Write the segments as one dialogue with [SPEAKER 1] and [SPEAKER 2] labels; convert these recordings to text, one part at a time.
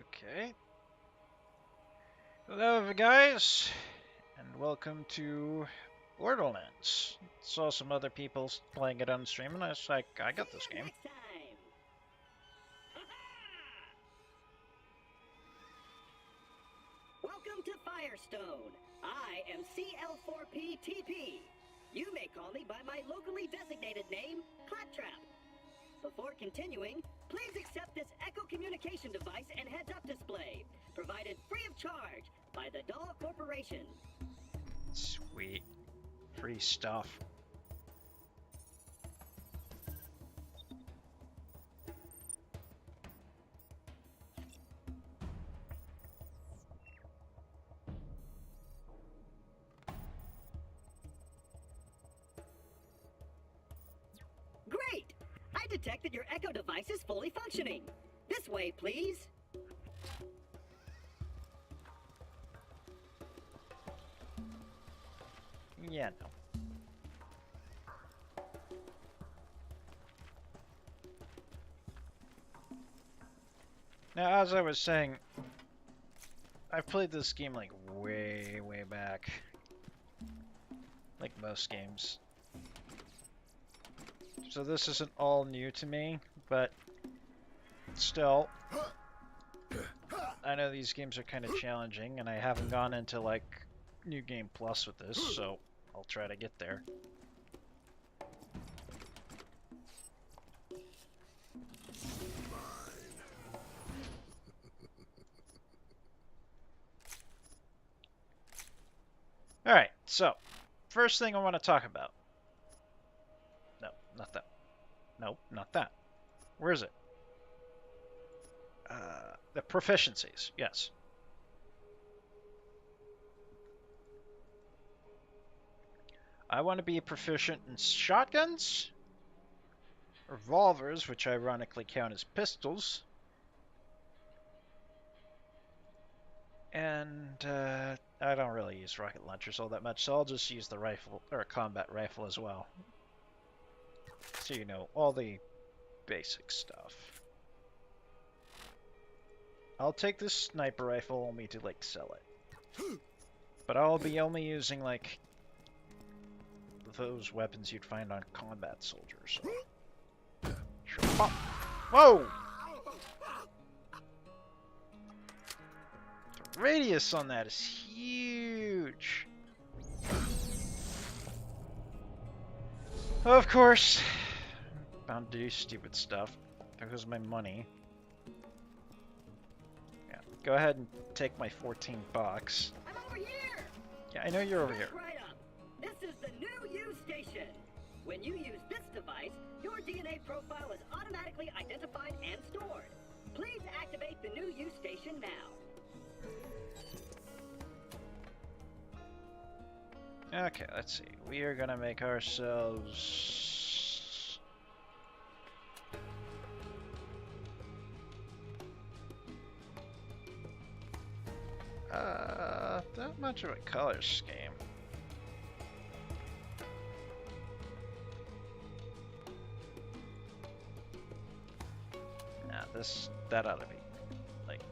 [SPEAKER 1] Okay. Hello, guys, and welcome to Borderlands. Saw some other people playing it on stream, and I was like, I got this game.
[SPEAKER 2] Welcome to Firestone. I am CL4PTP. You may call me by my locally designated name, Claptrap. Before continuing, please accept this Echo communication device and heads-up display, provided free of charge by the Doll Corporation.
[SPEAKER 1] Sweet. Free stuff.
[SPEAKER 2] Great! I detect that your Echo device is fully functioning. This way, please.
[SPEAKER 1] Yeah, no. Now, as I was saying, I've played this game like way back. Like most games. So this isn't all new to me, but still, I know these games are kind of challenging, and I haven't gone into like New Game Plus with this, so I'll try to get there. Alright, so, first thing I want to talk about. No, not that. Nope, not that. Where is it? The proficiencies, yes. I want to be proficient in shotguns, revolvers, which ironically count as pistols, and I don't really use rocket launchers all that much, so I'll just use the rifle, or a combat rifle as well. So you know, all the basic stuff. I'll take this sniper rifle only to, like, sell it. But I'll be only using, like, those weapons you'd find on combat soldiers. So. Whoa! The radius on that is huge. Of course, bound to do stupid stuff. There goes my money. Yeah, go ahead and take my 14 bucks.
[SPEAKER 2] I'm over here!
[SPEAKER 1] Yeah, I know you're over here.
[SPEAKER 2] Right up. This is the new U station. When you use this device, your DNA profile is automatically identified and stored. Please activate the new U station now.
[SPEAKER 1] Okay, let's see. We are gonna make ourselves... not much of a color scheme. Nah, that ought to be, like,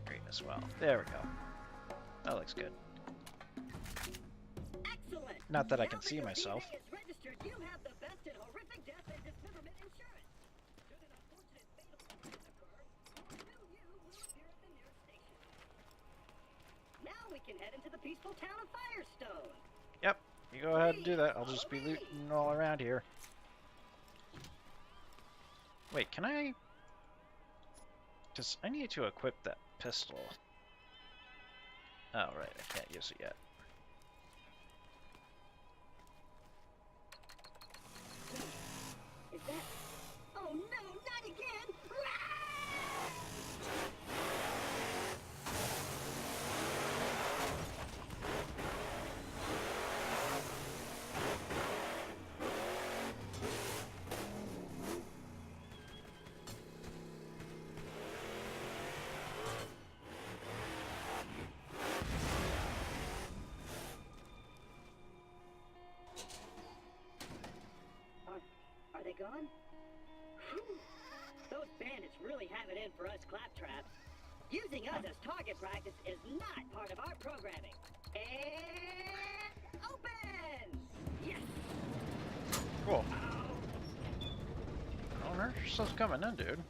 [SPEAKER 1] green as well. There we go. That looks good.
[SPEAKER 2] Excellent.
[SPEAKER 1] Not that I can
[SPEAKER 2] Now
[SPEAKER 1] see
[SPEAKER 2] your
[SPEAKER 1] myself.
[SPEAKER 2] DNA is registered, you have the best in horrific death and dismemberment insurance. Should an unfortunate fatal accident occur, your new you will appear at the nearest station. Now we can head into the peaceful town of Firestone.
[SPEAKER 1] Yep, you go ahead and do that. I'll just be looting all around here. Wait, can I... I need to equip that pistol. Oh, right, I can't use it yet.
[SPEAKER 2] Is that... Oh no, not again! Are they gone? Whew. Those bandits really have it in for us claptraps. Using us as target practice is not part of our programming. And open! Yes!
[SPEAKER 1] Cool. Oh, there's stuff coming in, dude.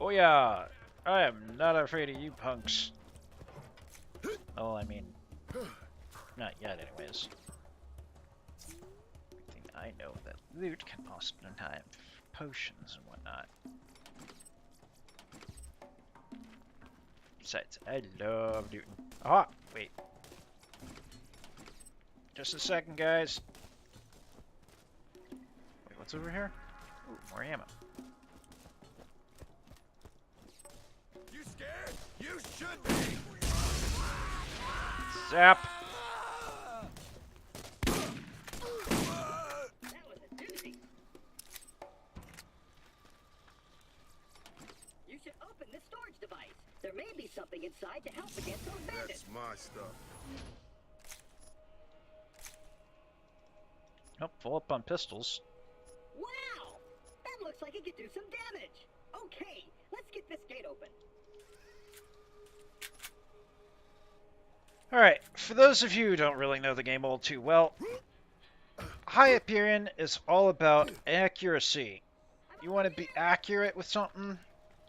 [SPEAKER 1] Oh yeah, I am not afraid of you punks. Oh, I mean, not yet anyways. I know that loot can also have potions and whatnot. Besides, I love looting. Ah, wait. Just a second, guys. Wait, what's over here? Ooh, more ammo.
[SPEAKER 3] You scared? You should be.
[SPEAKER 1] Zap!
[SPEAKER 2] That was a doozy. You should open this storage device. There may be something inside to help against those bandits.
[SPEAKER 3] That's my stuff.
[SPEAKER 1] Nope, full up on pistols.
[SPEAKER 2] Wow! That looks like it could do some damage. Okay, let's get this gate open.
[SPEAKER 1] Alright, for those of you who don't really know the game all too well, Hyperion is all about accuracy. You want to be accurate with something,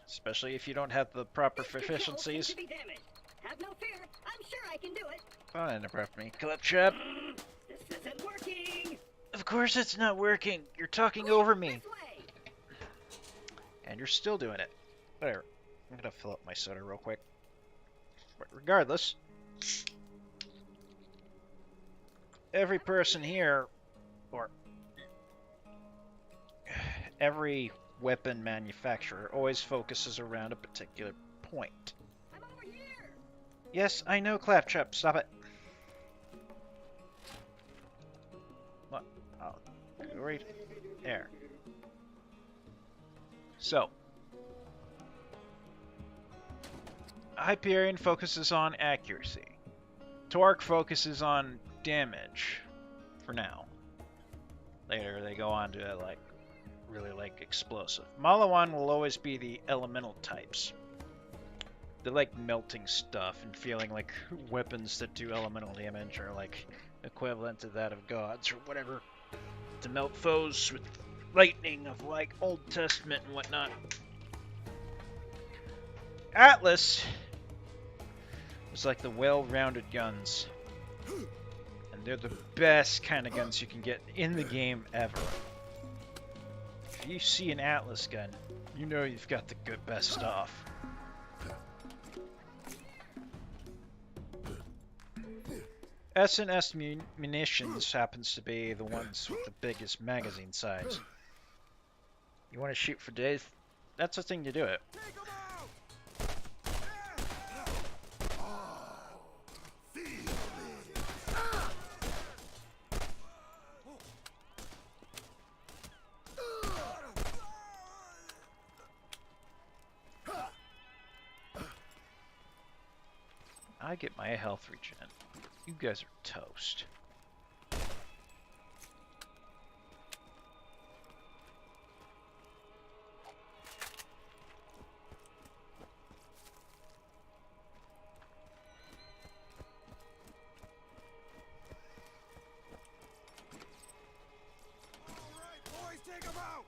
[SPEAKER 1] especially if you don't have the proper
[SPEAKER 2] This control seems
[SPEAKER 1] proficiencies.
[SPEAKER 2] to be damaged. Have no fear. I'm sure I can do it.
[SPEAKER 1] Don't interrupt me, Claptrap.
[SPEAKER 2] This isn't working.
[SPEAKER 1] Of course it's not working. You're talking over me.
[SPEAKER 2] This way.
[SPEAKER 1] And you're still doing it. Whatever. I'm gonna fill up my soda real quick. But regardless, every person here, or every weapon manufacturer, always focuses around a particular point.
[SPEAKER 2] I'm over here.
[SPEAKER 1] Yes, I know, Claptrap. Stop it. What? Oh, right there. So, Hyperion focuses on accuracy. Torque focuses on damage, for now. Later, they go on to like really like explosive. Malawan will always be the elemental types. They like melting stuff and feeling like weapons that do elemental damage are like equivalent to that of gods or whatever. To melt foes with lightning of like Old Testament and whatnot. Atlas is like the well-rounded guns. And they're the best kind of guns you can get in the game ever. If you see an Atlas gun, you know you've got the good best stuff. S&S munitions happens to be the ones with the biggest magazine size. You want to shoot for days? That's the thing to do it.
[SPEAKER 3] Take 'em out!
[SPEAKER 1] I get my health regen. You guys are toast.
[SPEAKER 3] Alright, boys, take 'em out!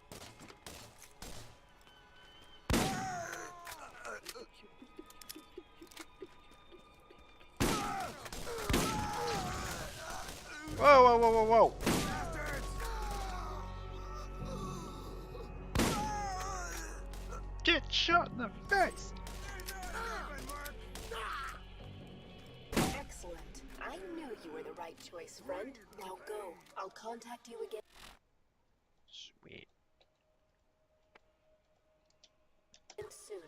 [SPEAKER 1] Whoa, whoa, whoa, whoa, whoa! Get shot in the face!
[SPEAKER 4] Excellent. I knew you were the right choice, friend. Now go. I'll contact you again
[SPEAKER 1] Sweet.
[SPEAKER 4] soon.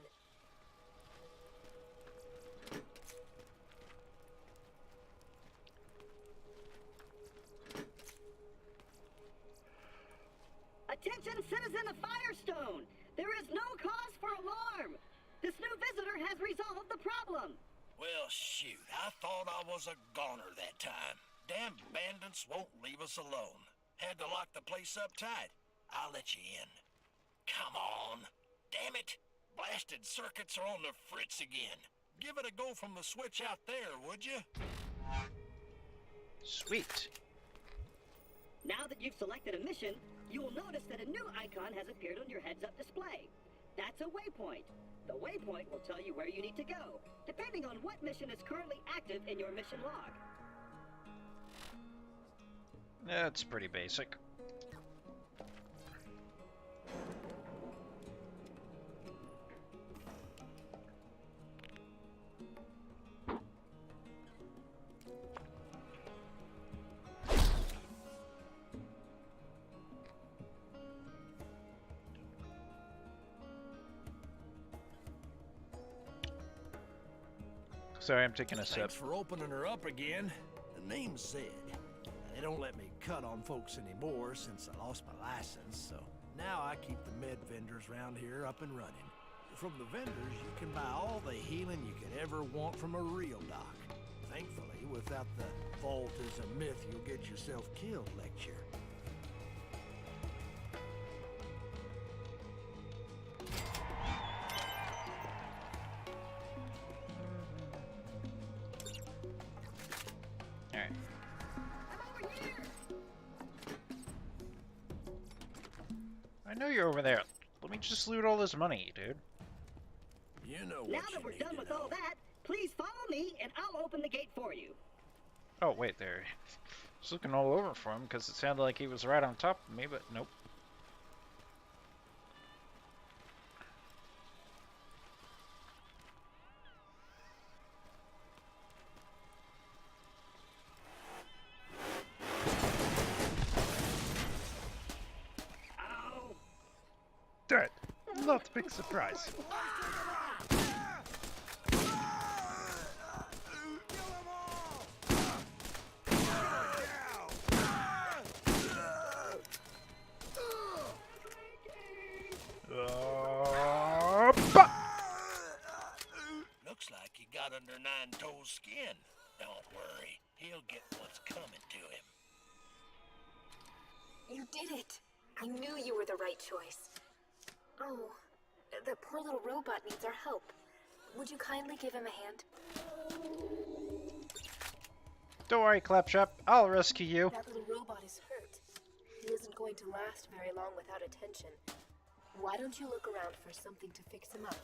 [SPEAKER 2] Attention, citizen of Firestone! There is no cause for alarm! This new visitor has resolved the problem!
[SPEAKER 5] Well, shoot, I thought I was a goner that time. Damn bandits won't leave us alone. Had to lock the place up tight. I'll let you in. Come on. Damn it. Blasted circuits are on the fritz again. Give it a go from the switch out there, would you?
[SPEAKER 1] Sweet.
[SPEAKER 2] Now that you've selected a mission, you will notice that a new icon has appeared on your heads-up display. That's a waypoint. The waypoint will tell you where you need to go, depending on what mission is currently active in your mission log.
[SPEAKER 1] That's pretty basic. Sorry, I'm taking a sip.
[SPEAKER 5] Thanks for opening her up again. The name's Zed. They don't let me cut on folks anymore since I lost my license, so now I keep the med vendors around here up and running. From the vendors, you can buy all the healing you could ever want from a real doc. Thankfully, without the vault is a myth you'll get yourself killed lecture.
[SPEAKER 1] Alright.
[SPEAKER 2] I'm over here!
[SPEAKER 1] I know you're over there. Let me just loot all this money, dude.
[SPEAKER 5] You know what
[SPEAKER 2] Now
[SPEAKER 5] you
[SPEAKER 2] that we're
[SPEAKER 5] need
[SPEAKER 2] done
[SPEAKER 5] to
[SPEAKER 2] with
[SPEAKER 5] know.
[SPEAKER 2] all that, please follow me and I'll open the gate for you.
[SPEAKER 1] Oh, wait, there. I was looking all over for him because it sounded like he was right on top of me, but nope.
[SPEAKER 2] Ow!
[SPEAKER 1] Dead. Not a big surprise.
[SPEAKER 5] Looks like he got under Nine Toes' skin. Don't worry, he'll get what's coming to him.
[SPEAKER 4] You did it! I knew you were the right choice. Oh, the poor little robot needs our help. Would you kindly give him a hand?
[SPEAKER 1] Don't worry, Claptrap. I'll rescue you.
[SPEAKER 4] That little robot is hurt. He isn't going to last very long without attention. Why don't you look around for something to fix him up?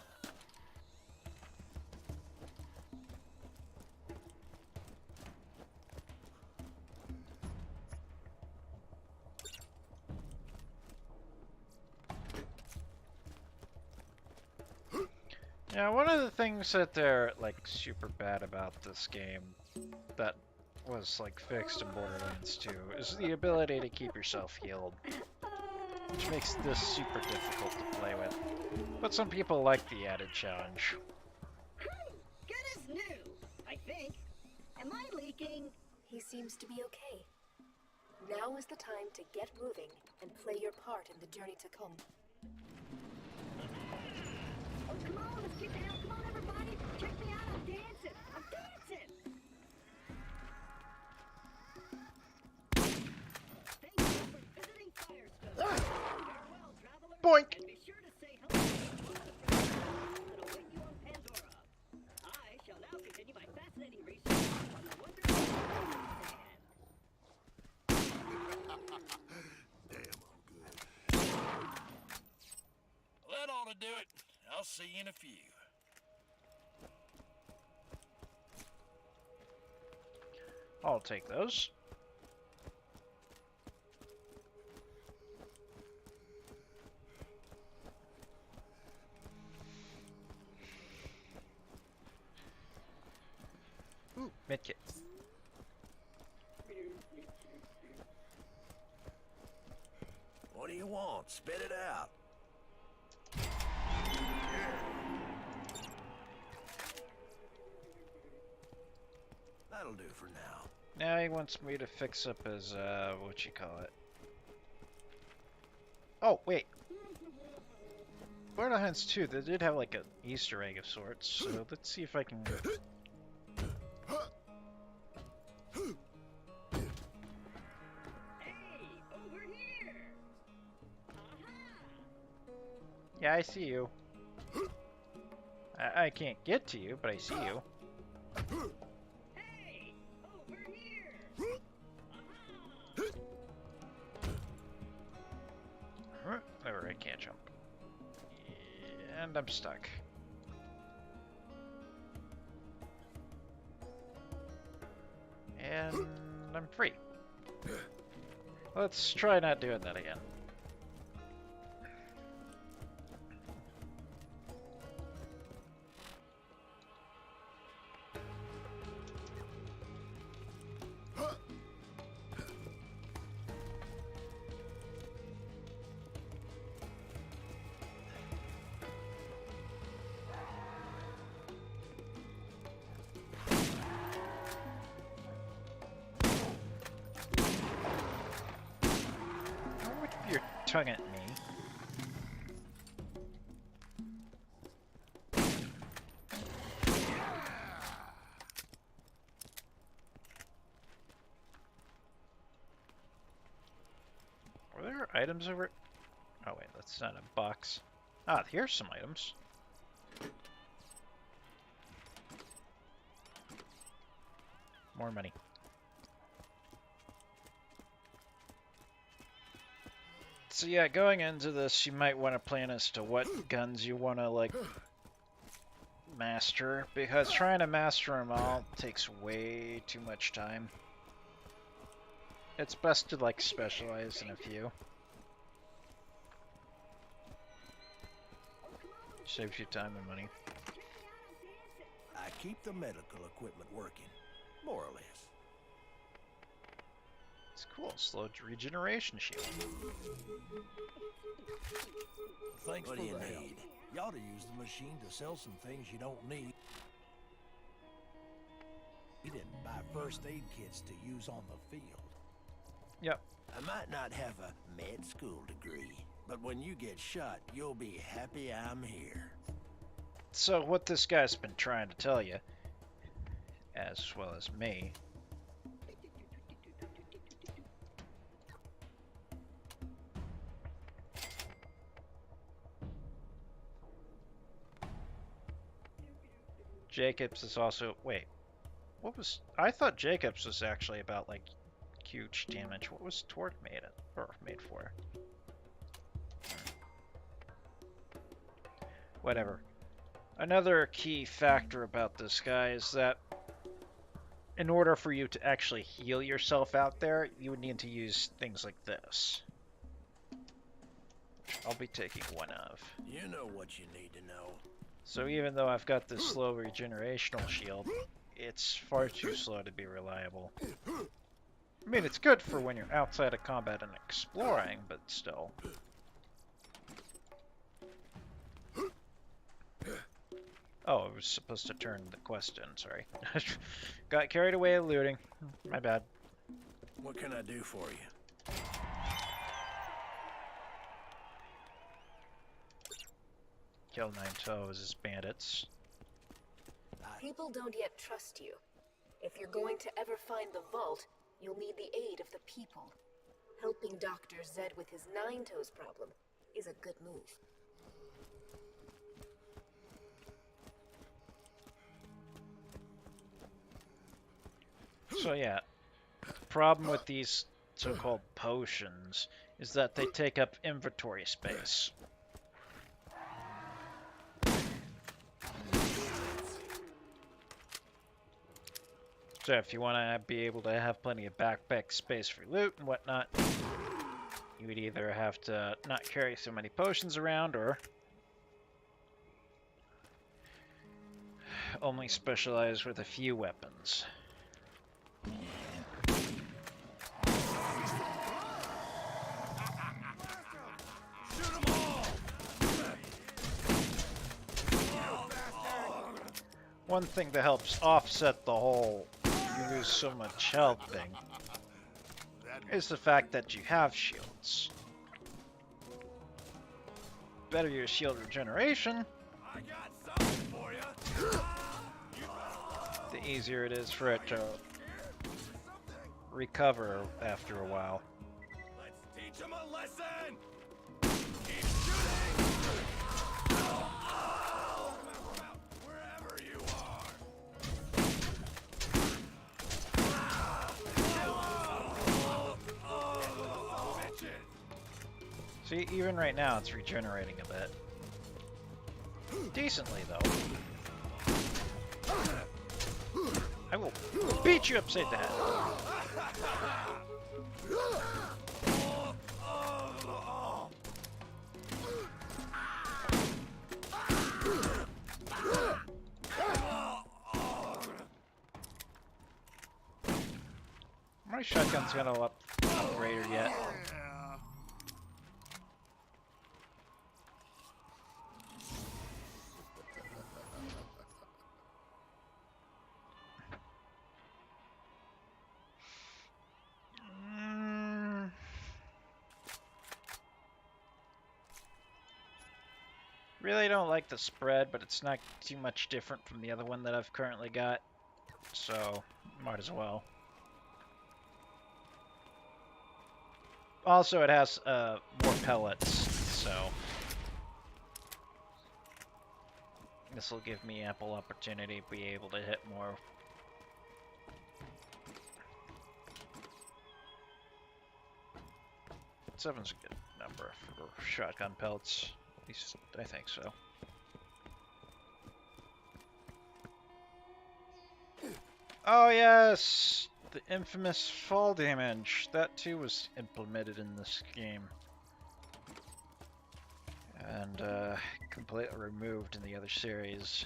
[SPEAKER 1] Yeah, one of the things that they're, like, super bad about this game that was, like, fixed in Borderlands 2 is the ability to keep yourself healed, which makes this super difficult to play with. But some people like the added challenge.
[SPEAKER 2] Good as new, I think. Am I leaking?
[SPEAKER 4] He seems to be okay. Now is the time to get moving and play your part in the journey to come.
[SPEAKER 2] Oh, come on, let's get down. Come on, everybody. Check me out. I'm dancing. I'm dancing. Thank you for visiting Firestone. Farewell, traveler.
[SPEAKER 1] Boink!
[SPEAKER 2] And be sure to say hello to one of the friends that'll wait you on Pandora. I shall now continue my fascinating research on the wonders of sand.
[SPEAKER 3] Damn, I'm good.
[SPEAKER 5] Well, that ought to do it. I'll see you in a few.
[SPEAKER 1] I'll take those. Ooh, medkit.
[SPEAKER 5] What do you want? Spit it out. That'll do for now.
[SPEAKER 1] Now he wants me to fix up his, what you call it. Oh, wait. Borderlands 2, they did have like an Easter egg of sorts, so let's see if I can...
[SPEAKER 2] Hey, over here!
[SPEAKER 1] Yeah, I see you. I can't get to you, but I see you.
[SPEAKER 2] Hey, over here!
[SPEAKER 1] Or I can't jump. And I'm stuck. And I'm free. Let's try not doing that again. Don't whip your tongue at me. Were there items over? Oh wait, that's not a box. Ah, here's some items. More money. So yeah, going into this, you might want to plan as to what guns you want to, like, master, because trying to master them all takes way too much time. It's best to, like, specialize in a few. Saves you time and money.
[SPEAKER 5] I keep the medical equipment working, more or less.
[SPEAKER 1] It's cool. Slow regeneration shield.
[SPEAKER 5] Thanks what do you need? You ought to use the machine to sell some things you don't need. You didn't buy first aid kits to use on the field.
[SPEAKER 1] Yep.
[SPEAKER 5] I might not have a med school degree, but when you get shot, you'll be happy I'm here.
[SPEAKER 1] So what this guy's been trying to tell you, as well as me, Jacobs is also... Wait. What was... I thought Jacobs was actually about, like, huge damage. What was Torque made for? Whatever. Another key factor about this guy is that in order for you to actually heal yourself out there, you would need to use things like this. I'll be taking one of.
[SPEAKER 5] You know what you need to know.
[SPEAKER 1] So even though I've got this slow regenerational shield, it's far too slow to be reliable. I mean, it's good for when you're outside of combat and exploring, but still. Oh, I was supposed to turn the quest in, sorry. Got carried away looting. My bad.
[SPEAKER 5] What can I do for you?
[SPEAKER 1] Kill 9 toes as bandits.
[SPEAKER 4] People don't yet trust you. If you're going to ever find the vault, you'll need the aid of the people. Helping Dr. Zed with his 9 toes problem is a good move.
[SPEAKER 1] So yeah, the problem with these so-called potions is that they take up inventory space. So if you want to be able to have plenty of backpack space for loot and whatnot, you would either have to not carry so many potions around or only specialize with a few weapons. One thing that helps offset the whole you lose so much health thing is the fact that you have shields. better use shield regeneration,
[SPEAKER 5] I got something for you.
[SPEAKER 1] the easier it is for it to recover after a while.
[SPEAKER 5] Let's teach them a lesson. Keep shooting. Wherever you are.
[SPEAKER 1] See, even right now it's regenerating a bit. Decently, though. I will beat you upside the head. My shotgun's gonna upgrade her yet. Really don't like the spread, but it's not too much different from the other one that I've currently got, so might as well. Also, it has more pellets, so this will give me ample opportunity to be able to hit more. Seven's a good number for shotgun pellets. At least I think so. Oh yes! The infamous fall damage. That too was implemented in this game. And completely removed in the other series.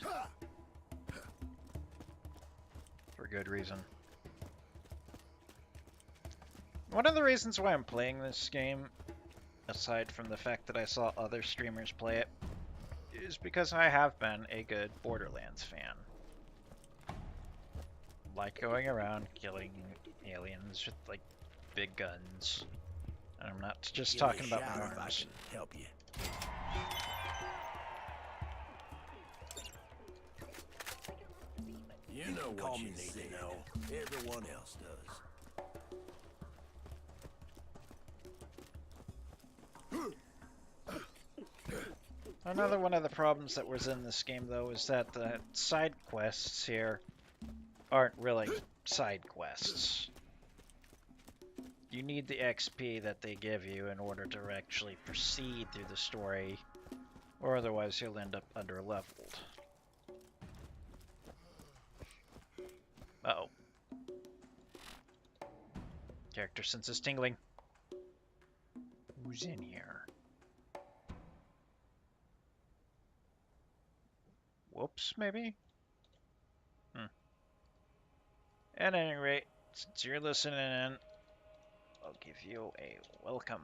[SPEAKER 1] For good reason. One of the reasons why I'm playing this game, aside from the fact that I saw other streamers play it, is because I have been a good Borderlands fan. Like going around killing aliens with like big guns. And I'm not just talking about my arms.
[SPEAKER 5] Help you. You know what you need to know. Everyone else does.
[SPEAKER 1] Another one of the problems that was in this game, though, is that the side quests here aren't really side quests. You need the XP that they give you in order to actually proceed through the story, or otherwise you'll end up under-leveled. Uh-oh. Character senses tingling. Who's in here? Whoops, maybe? At any rate, since you're listening in, I'll give you a welcome.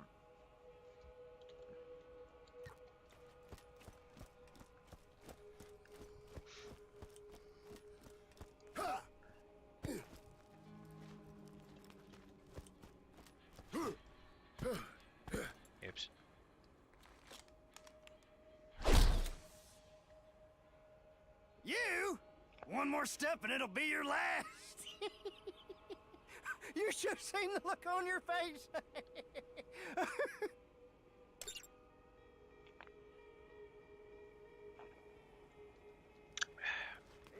[SPEAKER 1] Oops.
[SPEAKER 5] You? One more step and it'll be your last. You should have seen the look on your face.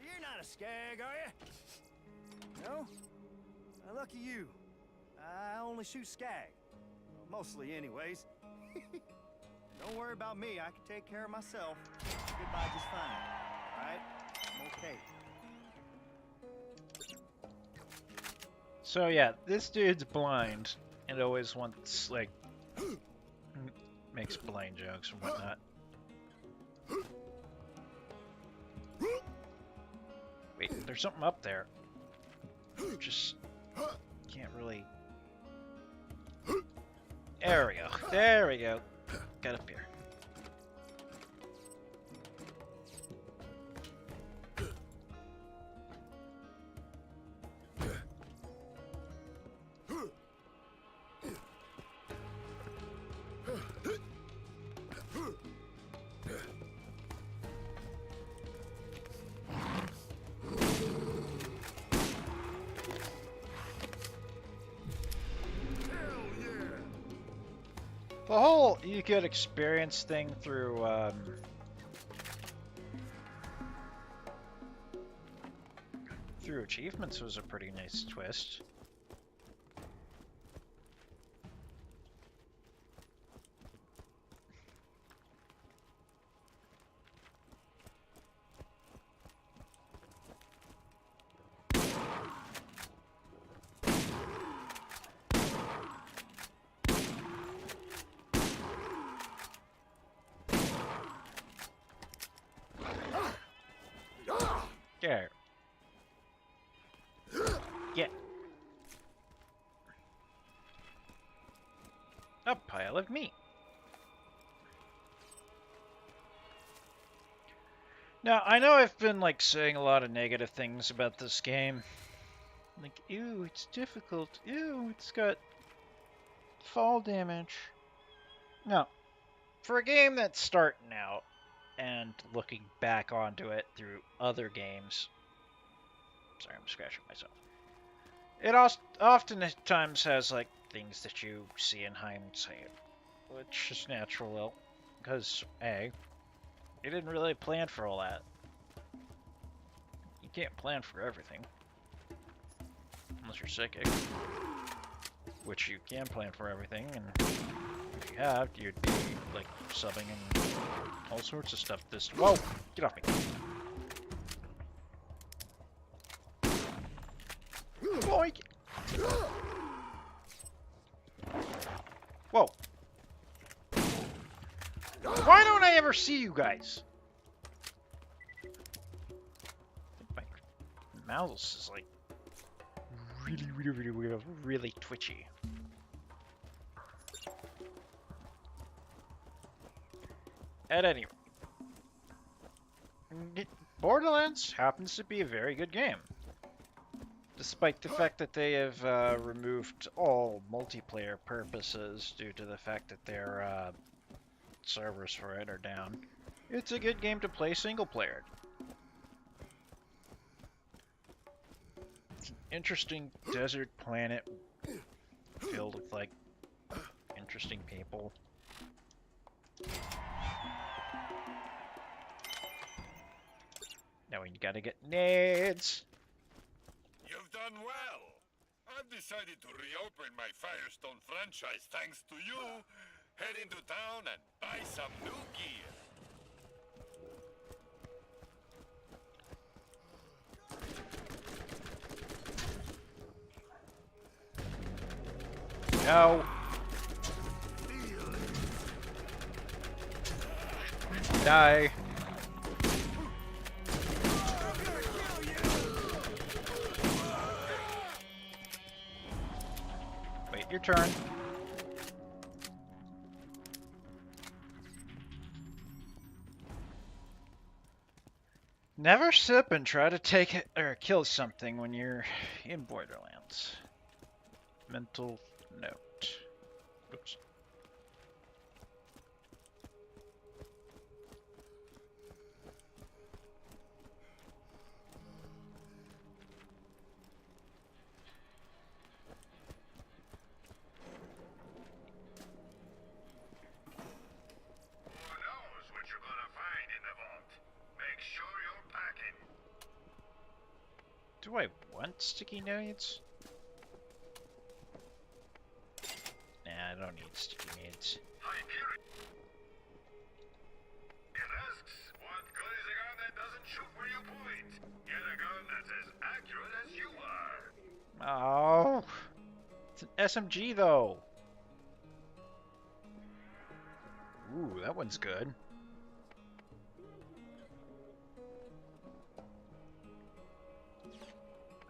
[SPEAKER 5] You're not a skag, are you? No? Now, lucky you. I only shoot skag. Well, mostly, anyways. Don't worry about me. I can take care of myself. Goodbye just fine. All right? I'm okay.
[SPEAKER 1] So yeah, this dude's blind and always wants, like, makes blind jokes and whatnot. Wait, there's something up there. Just can't really... There we go. There we go. Got up here. The whole you could experience thing through through achievements was a pretty nice twist. There. Yeah. A pile of meat. Now, I know I've been, like, saying a lot of negative things about this game. Like, ew, it's difficult. Ew, it's got fall damage. No. For a game that's starting out and looking back onto it through other games. Sorry, I'm scratching myself. It oftentimes has, like, things that you see in hindsight, which is natural, because, A, you didn't really plan for all that. You can't plan for everything. Unless you're psychic. Which you can plan for everything, and if you have, you'd be, like, subbing and all sorts of stuff this... Whoa! Get off me! Boy! Whoa! Why don't I ever see you guys? My mouse is like really twitchy. At any rate, Borderlands happens to be a very good game. Despite the fact that they have removed all multiplayer purposes due to the fact that their servers for it are down, it's a good game to play single player. It's an interesting desert planet filled with, like, interesting people. Now we gotta get nades.
[SPEAKER 3] You've done well. I've decided to reopen my Firestone franchise thanks to you. Head into town and buy some new gear.
[SPEAKER 1] No. Die. Wait your turn. Never sip and try to take it or kill something when you're in Borderlands. Mental note. Oops.
[SPEAKER 3] Who knows what you're gonna find in the vault? Make sure you're packing.
[SPEAKER 1] Do I want sticky nades? Nah, I don't need sticky nades.
[SPEAKER 3] Hyperion. It asks, what good is a gun that doesn't shoot where you point? Get a gun that's as accurate as you are.
[SPEAKER 1] Oh, it's an SMG though. Ooh, that one's good.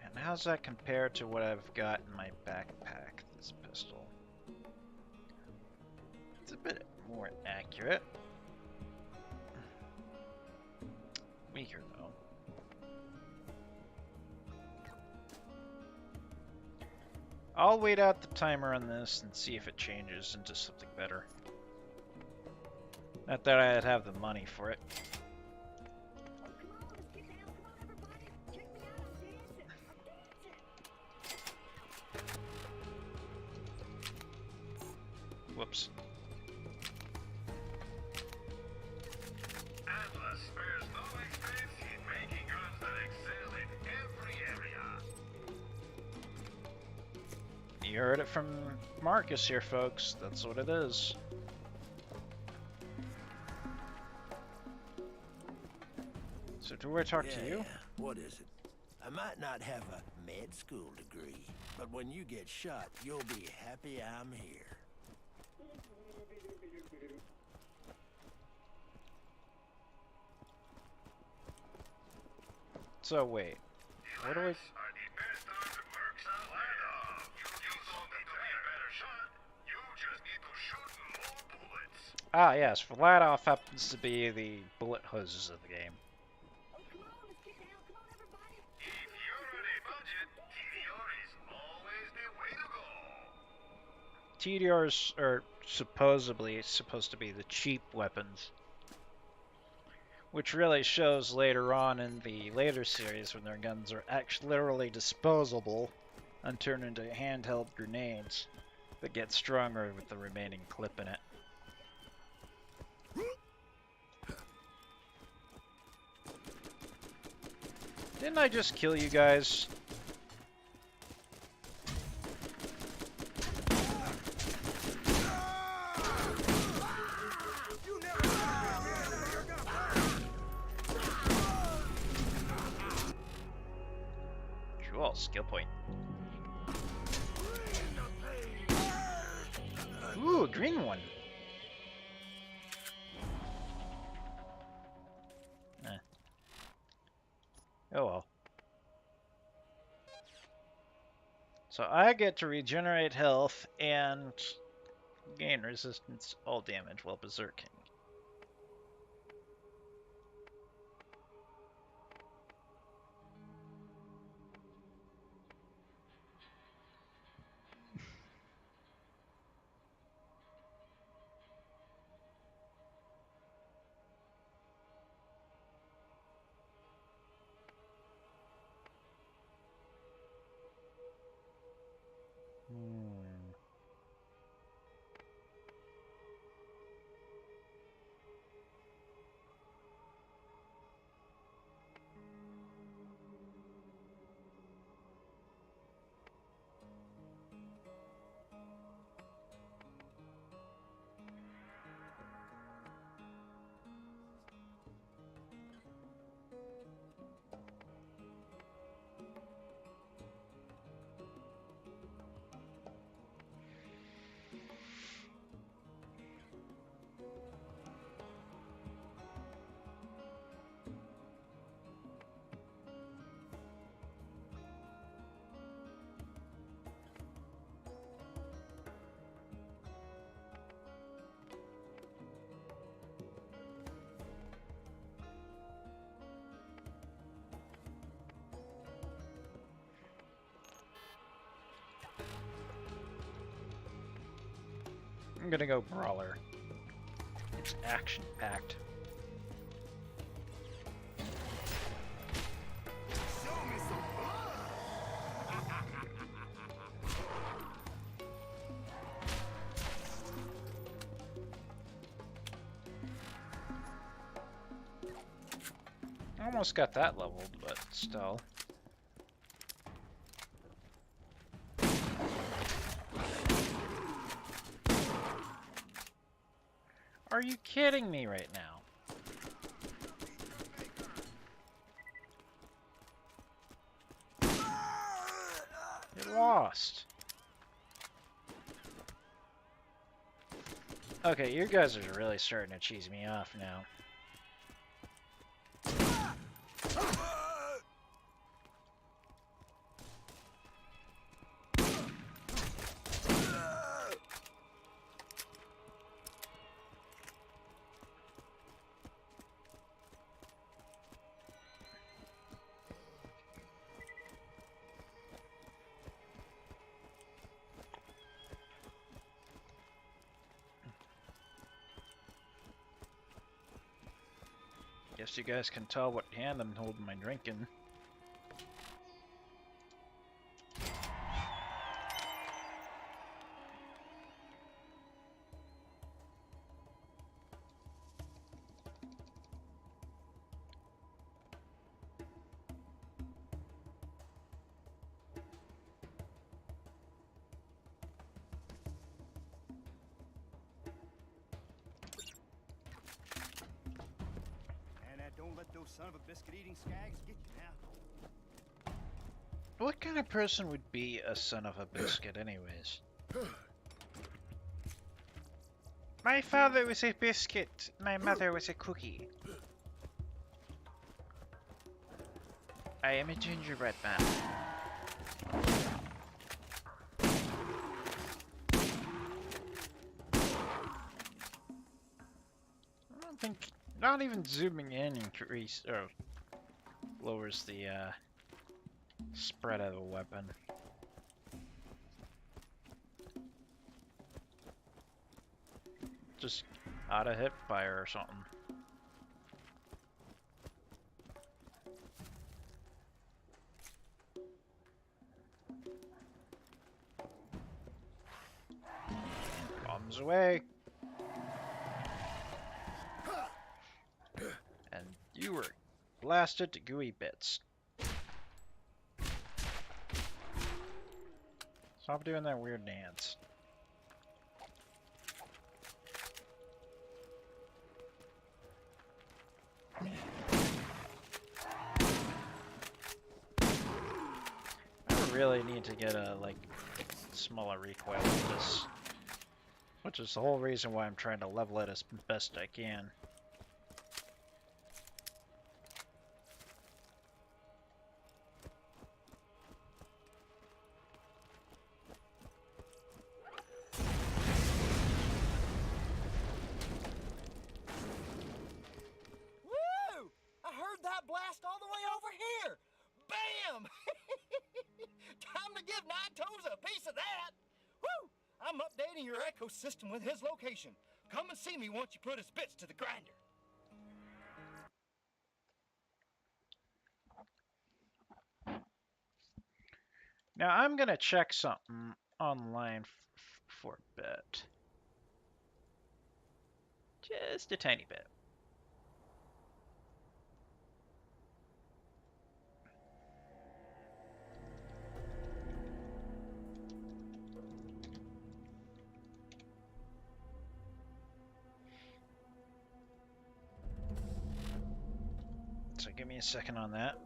[SPEAKER 1] And how's that compare to what I've got in my backpack? This pistol. It's a bit more accurate. Weaker though. I'll wait out the timer on this and see if it changes into something better. Not that I'd have the money for it. Whoops. You heard it from Marcus here, folks. That's what it is. So do I talk to you?
[SPEAKER 5] Yeah, what is it? I might not have a med school degree, but when you get shot, you'll be happy I'm here.
[SPEAKER 1] So wait, what do we... Ah, yes, Vladoff happens to be the bullet hoses of the game.
[SPEAKER 2] Oh, come on, let's get down. Come on, everybody.
[SPEAKER 3] If you're on a budget, TDR is always the way to go.
[SPEAKER 1] TDRs are supposedly supposed to be the cheap weapons, which really shows later on in the later series when their guns are actually literally disposable and turn into handheld grenades that get stronger with the remaining clip in it. Didn't I just kill you guys? Cool, skill point. Ooh, a green one. Oh well. So I get to regenerate health and gain resistance to all damage while berserking. I'm gonna go Brawler. It's action-packed. Almost got that leveled, but still. Are you kidding me right now? You lost. Okay, you guys are really starting to cheese me off now. Guess you guys can tell what hand I'm holding my drink in.
[SPEAKER 6] those son of a biscuit-eating skags get you now.
[SPEAKER 1] What kind of person would be a son of a biscuit, anyways? My father was a biscuit. My mother was a cookie. I am a gingerbread man. I don't think... Not even zooming in increase... or lowers the, spread of the weapon. Just out of hip fire or something. Bombs away. And you were blasted to gooey bits. Stop doing that weird dance. I really need to get a, like, smaller recoil with this. Which is the whole reason why I'm trying to level it as best I can.
[SPEAKER 5] Woo! I heard that blast all the way over here! Bam! Time to give Nine Toes a piece of that! Woo! I'm updating your ecosystem with his location. Come and see me once you put his bits to the grinder.
[SPEAKER 1] Now I'm gonna check something online for a bit. Just a tiny bit. So give me a second on that.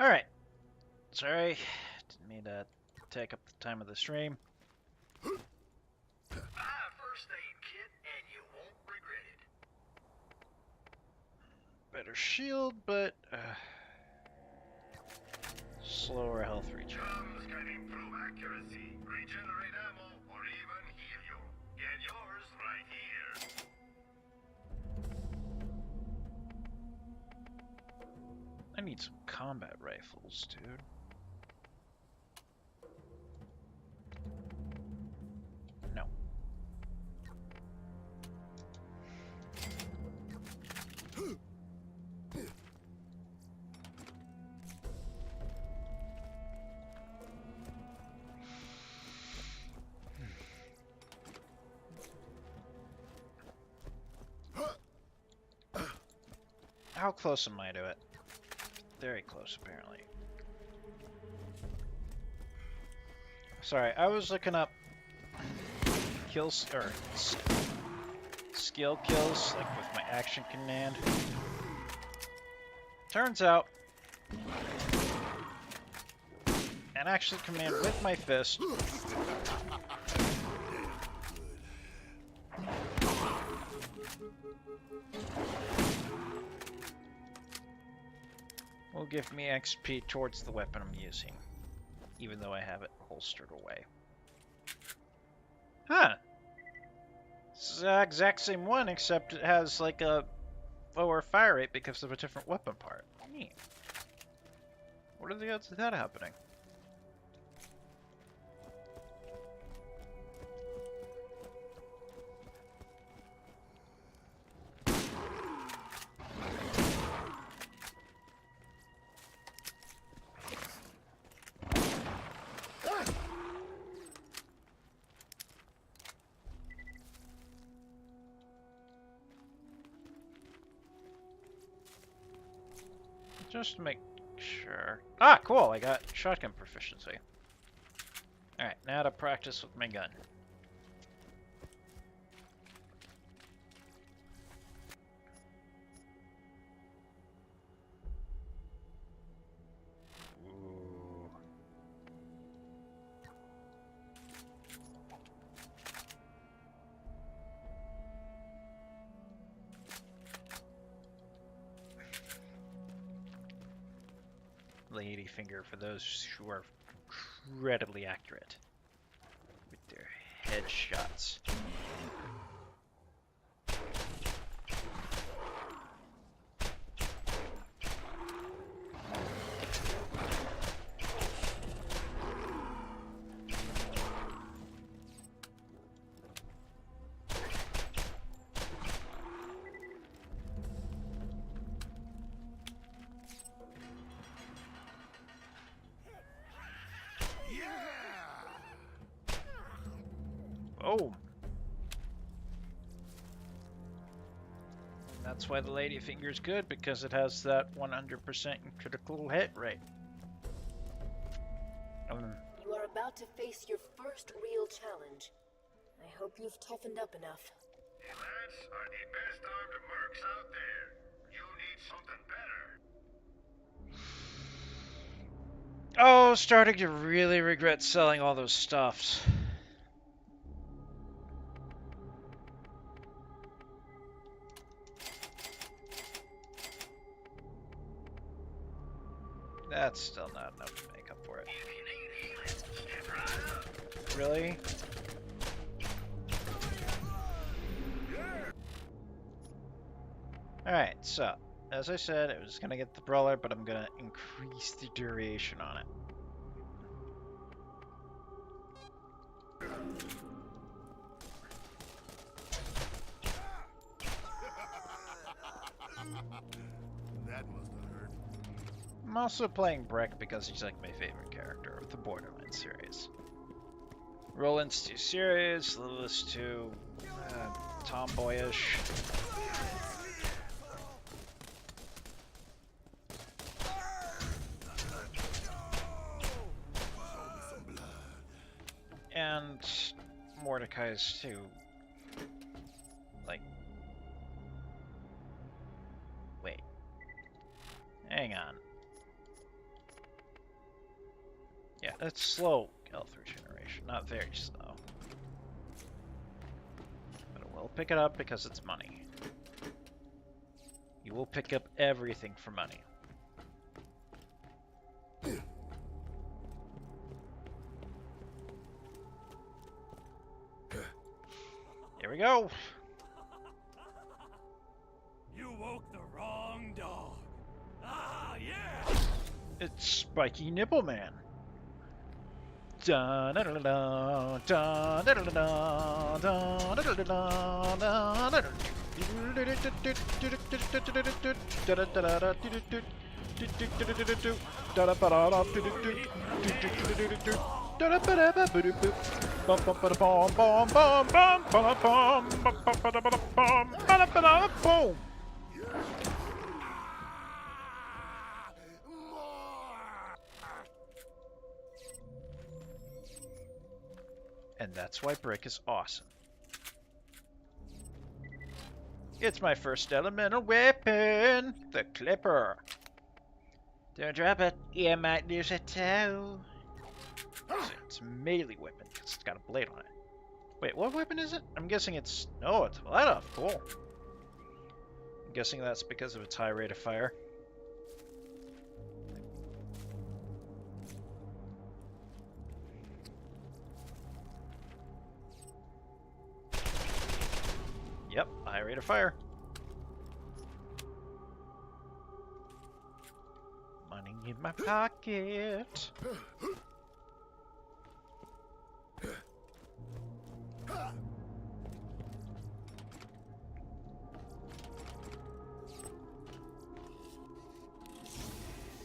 [SPEAKER 1] Alright. Sorry. Didn't mean to take up the time of the stream.
[SPEAKER 5] Buy a first aid kit and you won't regret it.
[SPEAKER 1] better shield, but slower health regen.
[SPEAKER 3] Drums can improve accuracy, regenerate ammo, or even heal you. Get yours right here.
[SPEAKER 1] I need some combat rifles, dude. No. How close am I to it? Very close, apparently. Sorry, I was looking up kills or skill kills, like with my action command. Turns out, an action command with my fist will give me XP towards the weapon I'm using, even though I have it holstered away. Huh. It's the exact same one, except it has like a lower fire rate because of a different weapon part. Neat. What are the odds of that happening? Just to make sure. Ah, cool! I got shotgun proficiency. Alright, now to practice with my gun. Ooh. Ladyfinger for those who are incredibly accurate with their headshots. Oh! That's why the Ladyfinger's good, because it has that 100% critical hit rate.
[SPEAKER 4] You are about to face your first real challenge. I hope you've toughened up enough.
[SPEAKER 3] Lads are the best armed mercs out there. You need something better.
[SPEAKER 1] Oh, starting to really regret selling all those stuffs. That's still not enough to make up for it. Really? Alright, so, as I said, I was gonna get the brawler, but I'm gonna increase the duration on it.
[SPEAKER 5] That must have hurt.
[SPEAKER 1] I'm also playing Breck because he's like my favorite character of the Borderlands series. Roland's too serious, Lilith's too tomboyish. And Mordecai's too, like, wait, hang on. Yeah, it's slow health regeneration, not very slow. But it will pick it up because it's money. You will pick up everything for money. Here we go.
[SPEAKER 6] You woke the wrong dog. Ah, yeah!
[SPEAKER 1] It's Spiky Nipple Man. Da da da da da da da da da da da. And that's why brick is awesome. It's my first elemental weapon, the clipper. Don't drop it, you might lose a toe. It's a melee weapon because it's got a blade on it. Wait, what weapon is it? I'm guessing it's... Oh, it's light off. Cool. I'm guessing that's because of its high rate of fire. Yep, high rate of fire. Money in my pocket.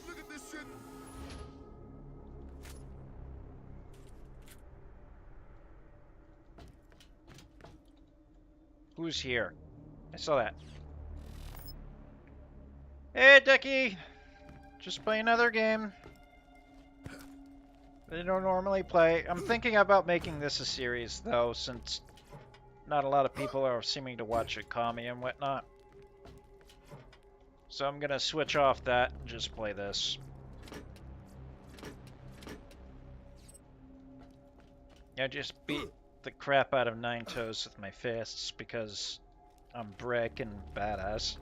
[SPEAKER 3] Look at this shit.
[SPEAKER 1] Who's here? I saw that. Hey, Ducky! Just play another game. I don't normally play. I'm thinking about making this a series, though, since not a lot of people are seeming to watch Akami and whatnot. So I'm gonna switch off that and just play this. I just beat the crap out of Nine Toes with my fists because I'm brick and badass.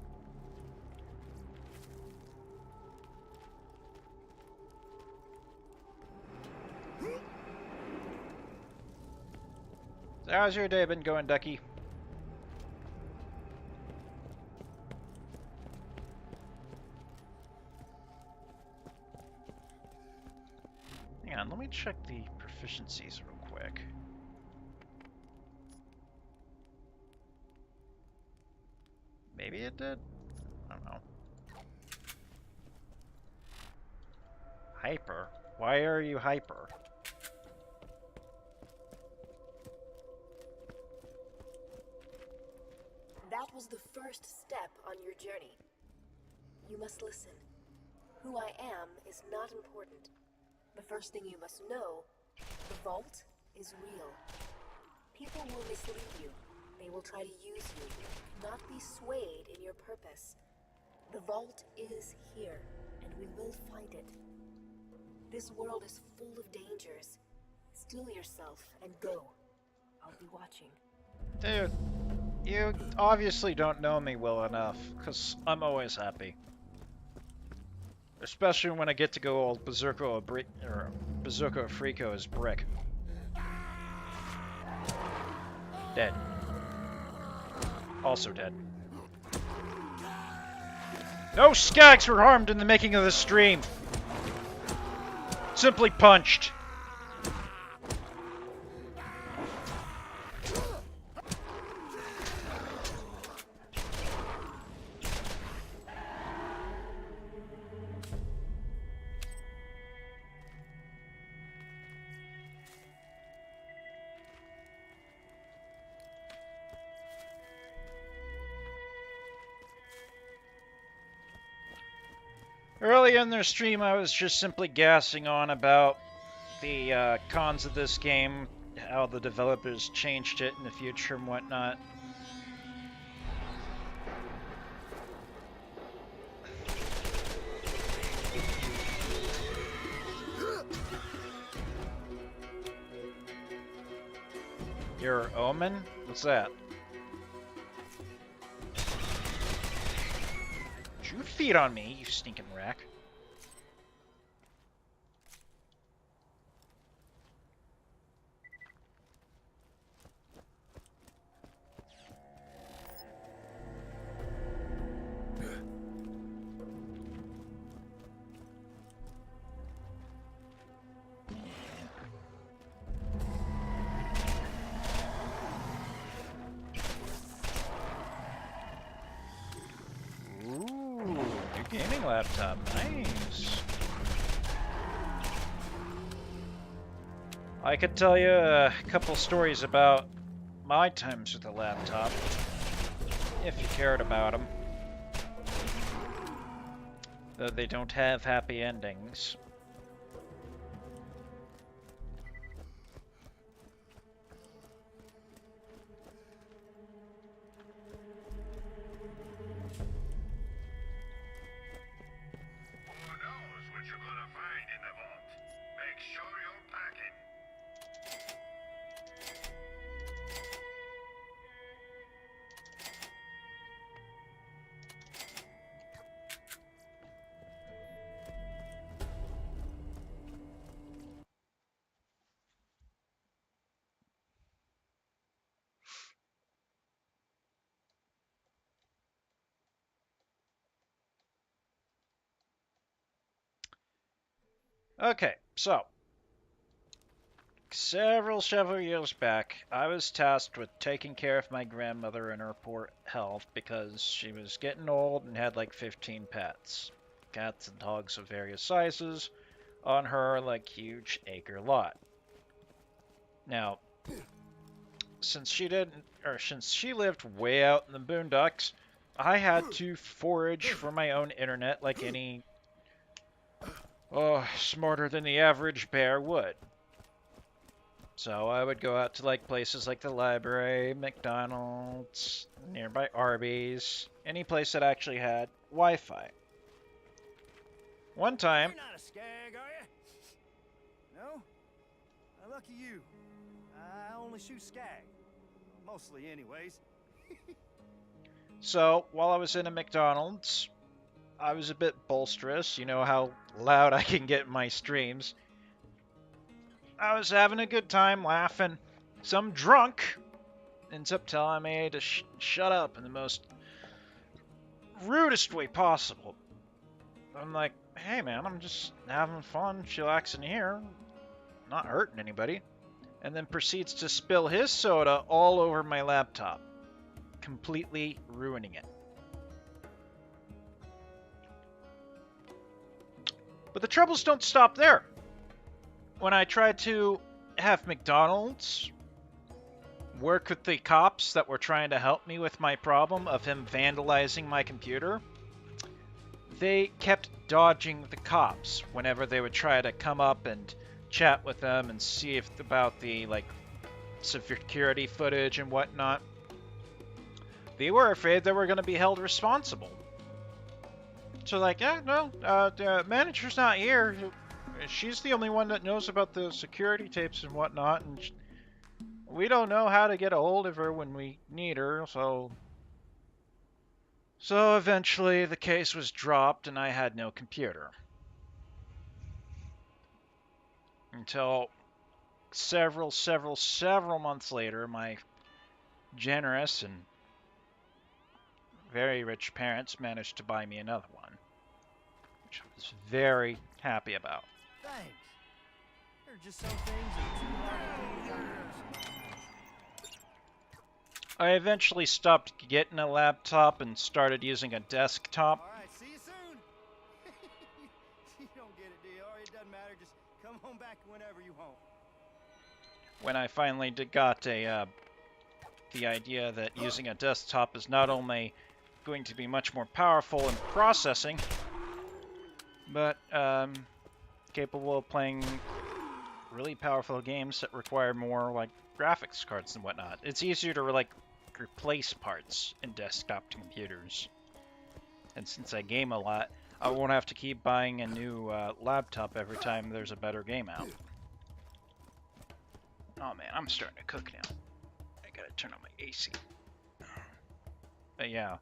[SPEAKER 1] So how's your day been going, Ducky? Hang on, let me check the proficiencies real quick. Maybe it did? I don't know. Hyper? Why are you hyper?
[SPEAKER 4] That was the first step on your journey. You must listen. Who I am is not important. The first thing you must know, the vault is real. People will mislead you. They will try to use you. Not be swayed in your purpose. The vault is here, and we will find it. This world is full of dangers. Still yourself and go. I'll be watching.
[SPEAKER 1] Dude, you obviously don't know me well enough, because I'm always happy. Especially when I get to go all Berserko Frico as brick. Dead. Also dead. No skags were harmed in the making of the stream. Simply punched. Early in their stream, I was just simply gassing on about the cons of this game, how the developers changed it in the future and whatnot. Your Omen? What's that? you feed on me, you stinking wreck. Gaming laptop, nice. I could tell you a couple stories about my times with the laptop, if you cared about them. Though they don't have happy endings. Okay, so several years back, I was tasked with taking care of my grandmother in her poor health because she was getting old and had like 15 pets. Cats and dogs of various sizes on her like huge acre lot. Now, since she lived way out in the boondocks, I had to forage for my own internet like any smarter than the average bear would. So I would go out to like places like the library, McDonald's, nearby Arby's, any place that actually had Wi-Fi. One time,
[SPEAKER 5] You're not a skag, are you? No? Lucky you. I only shoot skag. Mostly, anyways.
[SPEAKER 1] so while I was in a McDonald's, I was a bit boisterous. You know how loud I can get in my streams. I was having a good time, laughing. Some drunk ends up telling me to shut up in the most rudest way possible. I'm like, hey man, I'm just having fun, chillaxing here, not hurting anybody. And then proceeds to spill his soda all over my laptop, completely ruining it. But the troubles don't stop there. When I tried to have McDonald's work with the cops that were trying to help me with my problem of him vandalizing my computer, they kept dodging the cops whenever they would try to come up and chat with them and see if about the security footage and whatnot. They were afraid they were going to be held responsible. So the manager's not here. She's the only one that knows about the security tapes and whatnot, and we don't know how to get a hold of her when we need her, so eventually the case was dropped and I had no computer. Until several months later, my generous and very rich parents managed to buy me another one, which I was very happy about.
[SPEAKER 5] Thanks. There are just some things that are too hard to do without yours.
[SPEAKER 1] I eventually stopped getting a laptop and started using a desktop.
[SPEAKER 5] All right, see you soon. You don't get it, do you? It doesn't matter. Just come home back whenever you want.
[SPEAKER 1] When I finally got the idea that using a desktop is not only going to be much more powerful in processing, but capable of playing really powerful games that require more graphics cards and whatnot. It's easier to replace parts in desktop computers. And since I game a lot, I won't have to keep buying a new laptop every time there's a better game out. Oh man, I'm starting to cook now. I gotta turn on my AC. But yeah.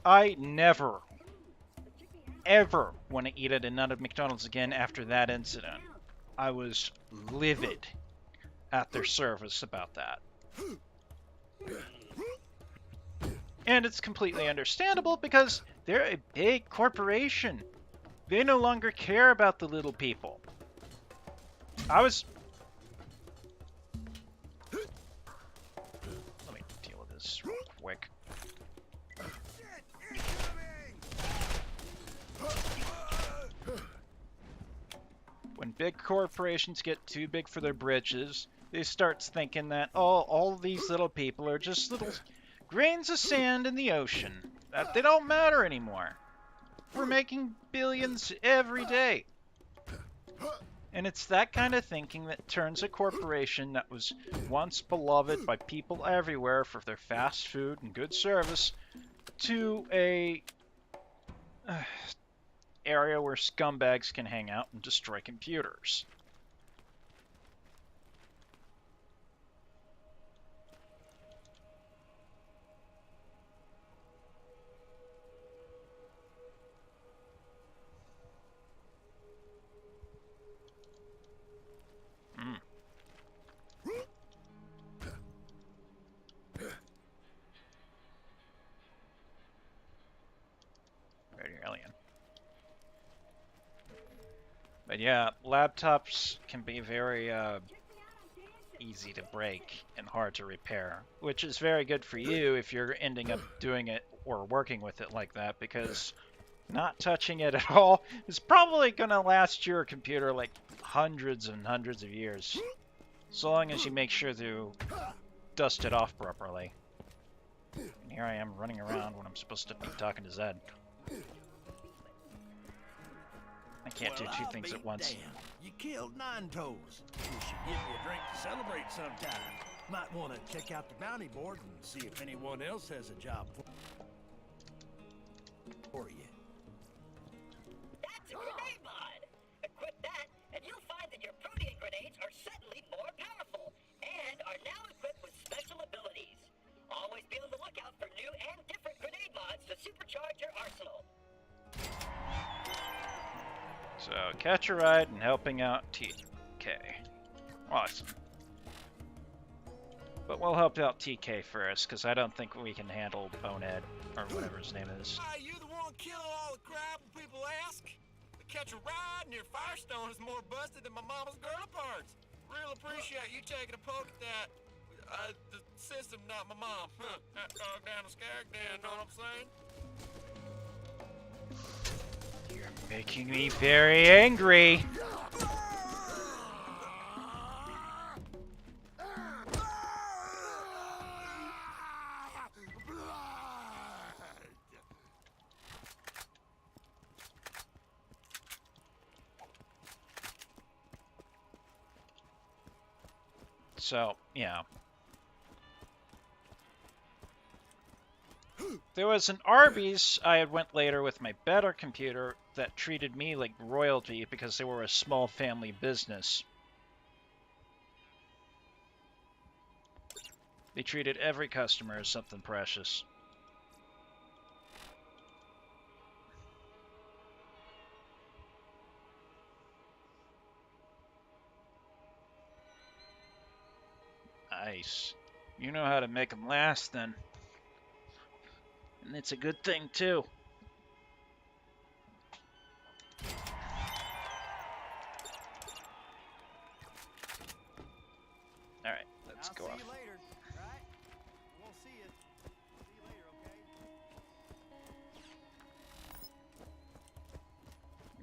[SPEAKER 1] I never, ever want to eat at another McDonald's again after that incident. I was livid at their service about that. And it's completely understandable because they're a big corporation. They no longer care about the little people. Let me deal with this real quick. When big corporations get too big for their britches, they start thinking that, oh, all these little people are just little grains of sand in the ocean, that they don't matter anymore. We're making billions every day. And it's that kind of thinking that turns a corporation that was once beloved by people everywhere for their fast food and good service to a area where scumbags can hang out and destroy computers. Alien. But yeah, laptops can be very easy to break and hard to repair, which is very good for you if you're ending up doing it or working with it like that, because not touching it at all is probably going to last your computer like hundreds and hundreds of years, so long as you make sure to dust it off properly. And here I am running around when I'm supposed to be talking to Zed. I can't do two things at once.
[SPEAKER 5] Damn. You killed Nine Toes. You should give me a drink to celebrate sometime. Might want to check out the bounty board and see if anyone else has a job for you.
[SPEAKER 2] That's a grenade mod! Equip that, and you'll find that your protein grenades are suddenly more powerful, and are now equipped with special abilities. Always be on the lookout for new and different grenade mods to supercharge your arsenal.
[SPEAKER 1] So, catch a ride and helping out TK. Awesome. But we'll help out TK first, because I don't think we can handle Bonehead, or whatever his name is.
[SPEAKER 6] Why, you the one killing all the crap when people ask? The catch a ride near Firestone is more busted than my mama's girl parts. Real appreciate you taking a poke at that. The system, not my mom. That dog down the skag den, know what I'm saying?
[SPEAKER 1] You're making me very angry. So, yeah. There was an Arby's I had went later with my better computer that treated me like royalty because they were a small family business. They treated every customer as something precious. Nice. You know how to make them last, then. And it's a good thing, too. Alright, let's go off.
[SPEAKER 5] See you later, right? We'll see you. See you later, okay?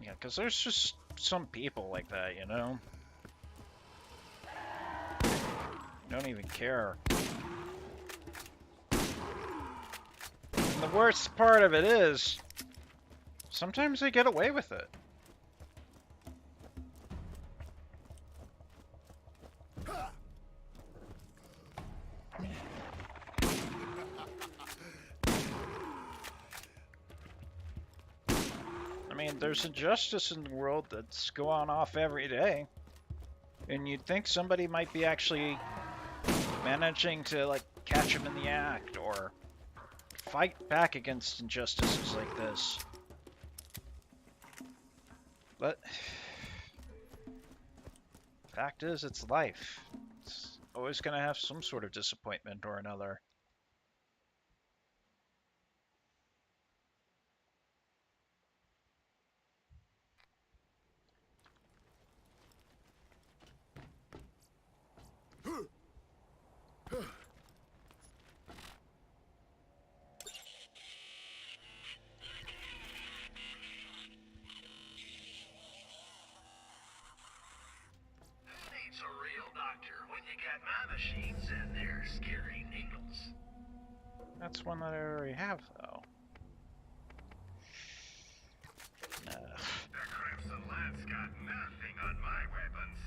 [SPEAKER 1] Yeah, because there's just some people like that, you know? Don't even care. And the worst part of it is, sometimes they get away with it. I mean, there's injustice in the world that's going off every day. And you'd think somebody might be actually managing to, like, catch him in the act or fight back against injustices like this. But fact is, it's life. It's always going to have some sort of disappointment or another. That's one that I already have, though.
[SPEAKER 7] The Crimson Lance got nothing on my weapons.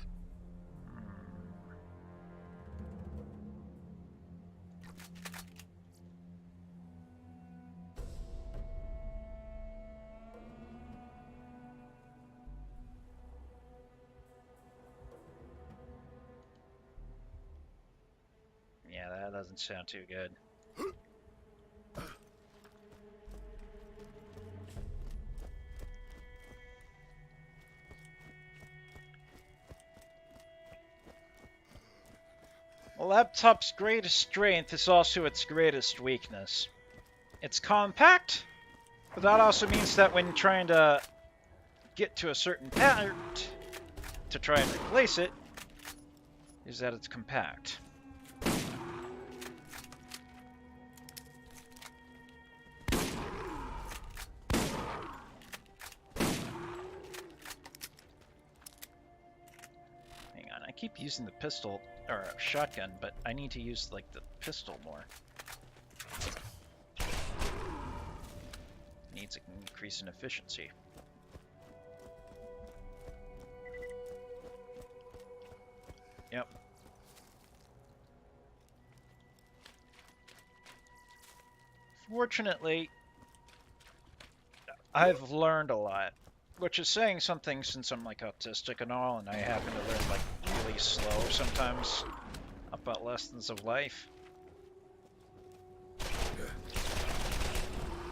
[SPEAKER 1] Yeah, that doesn't sound too good. A laptop's greatest strength is also its greatest weakness. It's compact, but that also means that when trying to get to a certain part to try and replace it, is that it's compact. Hang on, I keep using the pistol or shotgun, but I need to use like the pistol more. Needs an increase in efficiency. Yep. Fortunately, I've learned a lot, which is saying something since I'm like autistic and all, and I happen to learn like really slow sometimes about lessons of life.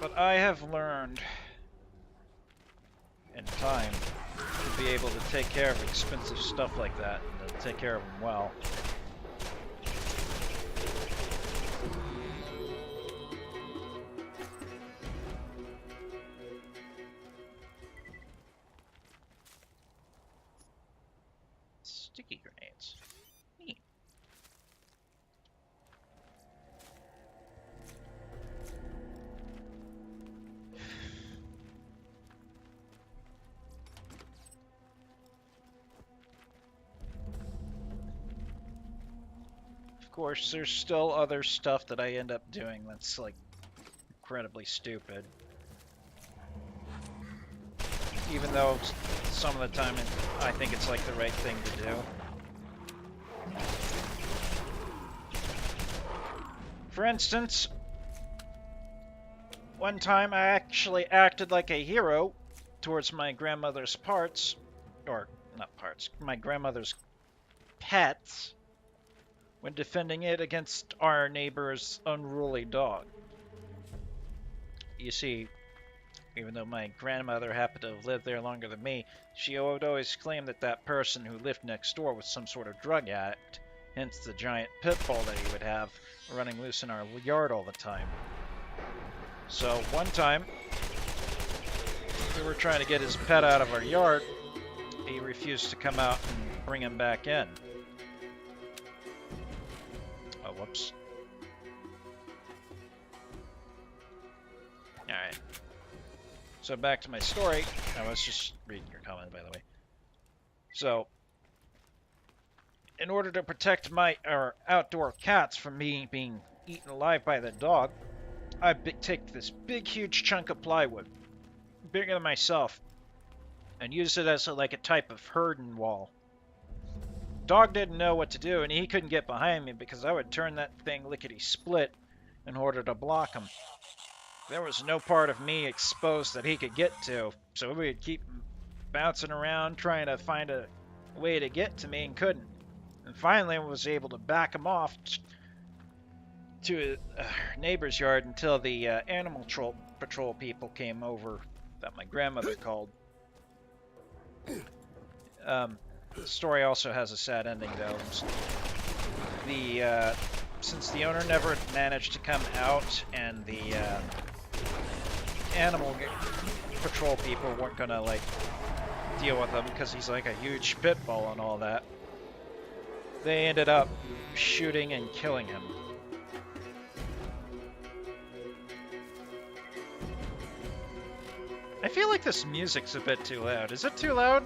[SPEAKER 1] But I have learned in time to be able to take care of expensive stuff like that and to take care of them well. Sticky grenades. Neat. Of course, there's still other stuff that I end up doing that's like incredibly stupid. Even though some of the time I think it's like the right thing to do. For instance, one time I actually acted like a hero towards my grandmother's parts, or not parts, my grandmother's pets, when defending it against our neighbor's unruly dog. You see, even though my grandmother happened to have lived there longer than me, she would always claim that that person who lived next door was some sort of drug addict, hence the giant pit bull that he would have running loose in our yard all the time. So one time, we were trying to get his pet out of our yard. He refused to come out and bring him back in. Oh, whoops. Alright. So back to my story. I was just reading your comment, by the way. So, in order to protect my outdoor cats from me being eaten alive by the dog, I take this big, huge chunk of plywood, bigger than myself, and use it as like a type of curtain wall. Dog didn't know what to do, and he couldn't get behind me because I would turn that thing lickety-split in order to block him. There was no part of me exposed that he could get to, so we would keep bouncing around trying to find a way to get to me and couldn't. And finally I was able to back him off to her neighbor's yard until the animal patrol people came over that my grandmother called. The story also has a sad ending, though. Since the owner never managed to come out, and the animal patrol people weren't gonna like deal with him because he's like a huge pit bull and all that, they ended up shooting and killing him. I feel like this music's a bit too loud. Is it too loud?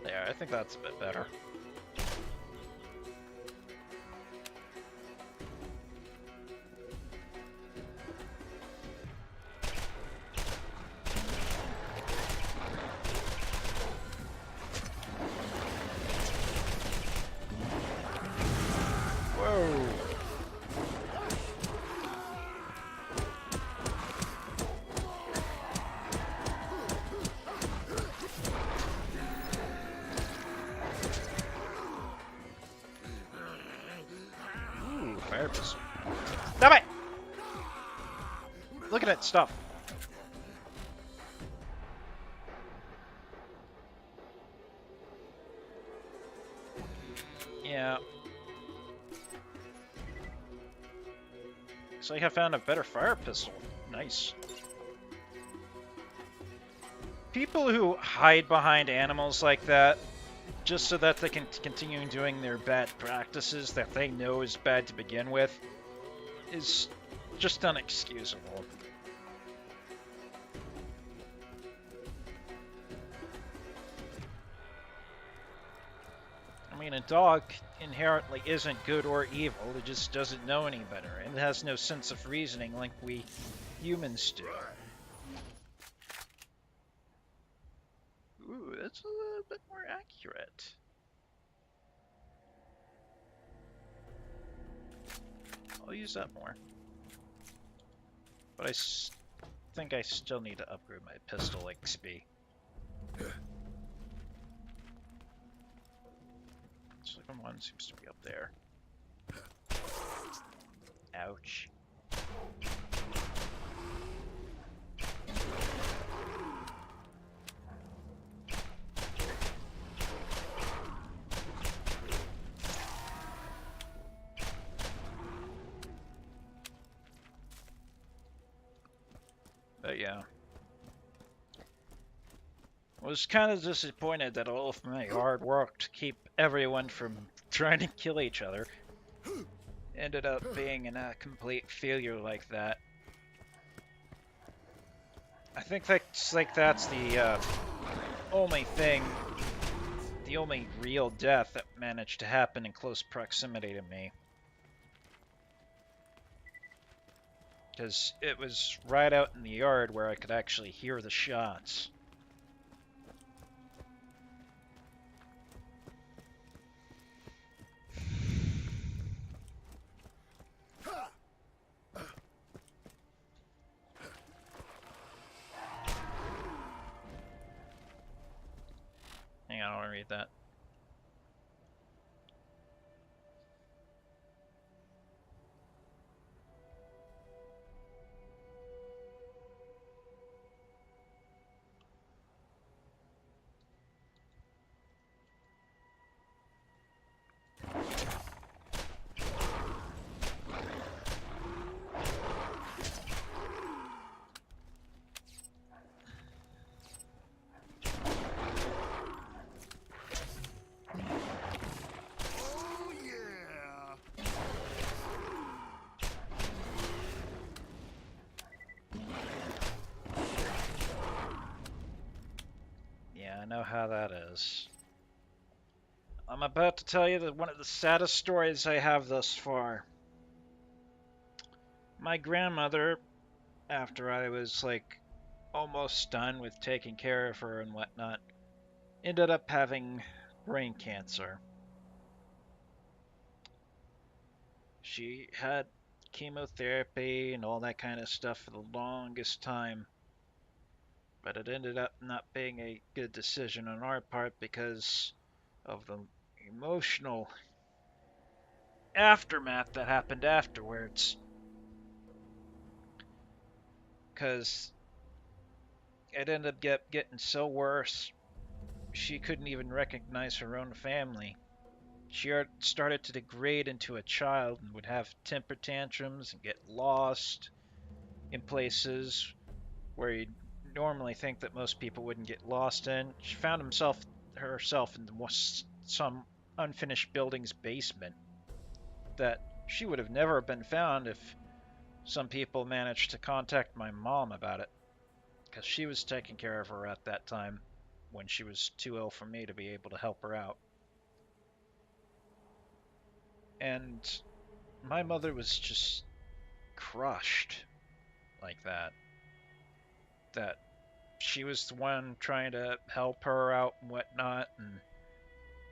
[SPEAKER 1] There, I think that's a bit better. Stop it! Look at it, stop. Yeah. Looks like I found a better fire pistol. Nice. People who hide behind animals like that, just so that they can continue doing their bad practices that they know is bad to begin with, is just unexcusable. I mean, a dog inherently isn't good or evil, it just doesn't know any better, and it has no sense of reasoning like we humans do. Ooh, that's a little bit more accurate. I'll use that more. But I think I still need to upgrade my pistol XP. Second one seems to be up there. Ouch. But yeah. I was kind of disappointed that all of my hard work to keep everyone from trying to kill each other ended up being a complete failure like that. I think that's the only thing, the only real death that managed to happen in close proximity to me. Because it was right out in the yard where I could actually hear the shots. Hang on, I want to read that. I know how that is. I'm about to tell you that one of the saddest stories I have thus far. My grandmother, after I was like almost done with taking care of her and whatnot, ended up having brain cancer. She had chemotherapy and all that kind of stuff for the longest time. But it ended up not being a good decision on our part because of the emotional aftermath that happened afterwards. Because it ended up getting so worse, she couldn't even recognize her own family. She started to degrade into a child and would have temper tantrums and get lost in places where you'd normally think that most people wouldn't get lost in. She found herself in some unfinished building's basement that she would have never been found if some people managed to contact my mom about it, because she was taking care of her at that time when she was too ill for me to be able to help her out. And my mother was just crushed like that. That she was the one trying to help her out and whatnot, and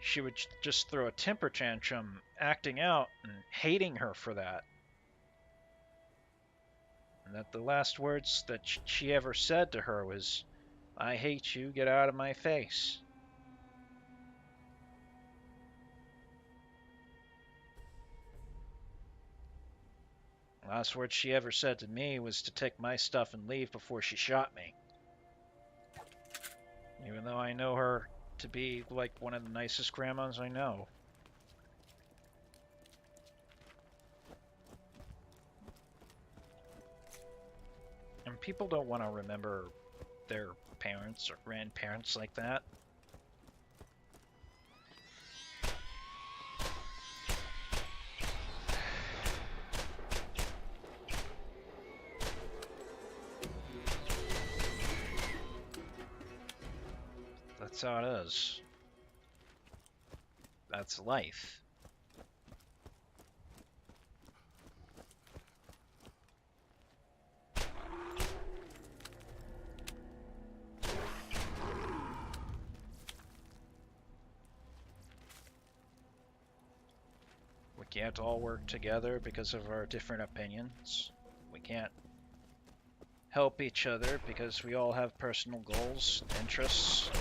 [SPEAKER 1] she would just throw a temper tantrum, acting out and hating her for that. And that the last words that she ever said to her was, "I hate you, get out of my face." The last words she ever said to me was to take my stuff and leave before she shot me. Even though I know her to be like one of the nicest grandmas I know. And people don't want to remember their parents or grandparents like that. That's how it is. That's life. We can't all work together because of our different opinions. We can't help each other because we all have personal goals, interests.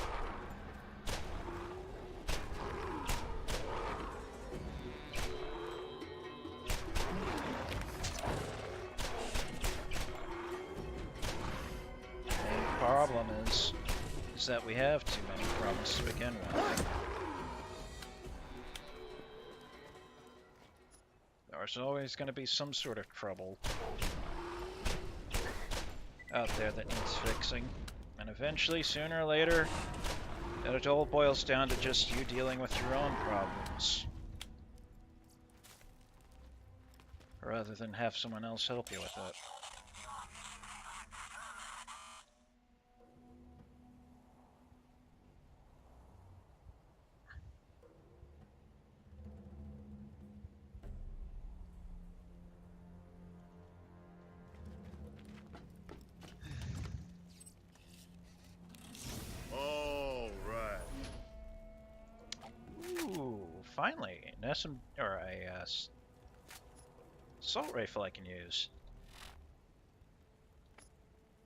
[SPEAKER 1] The problem is that we have too many problems to begin with. There's always going to be some sort of trouble out there that needs fixing. And eventually, sooner or later, it all boils down to just you dealing with your own problems. Rather than have someone else help you with it. Finally, an assault rifle I can use.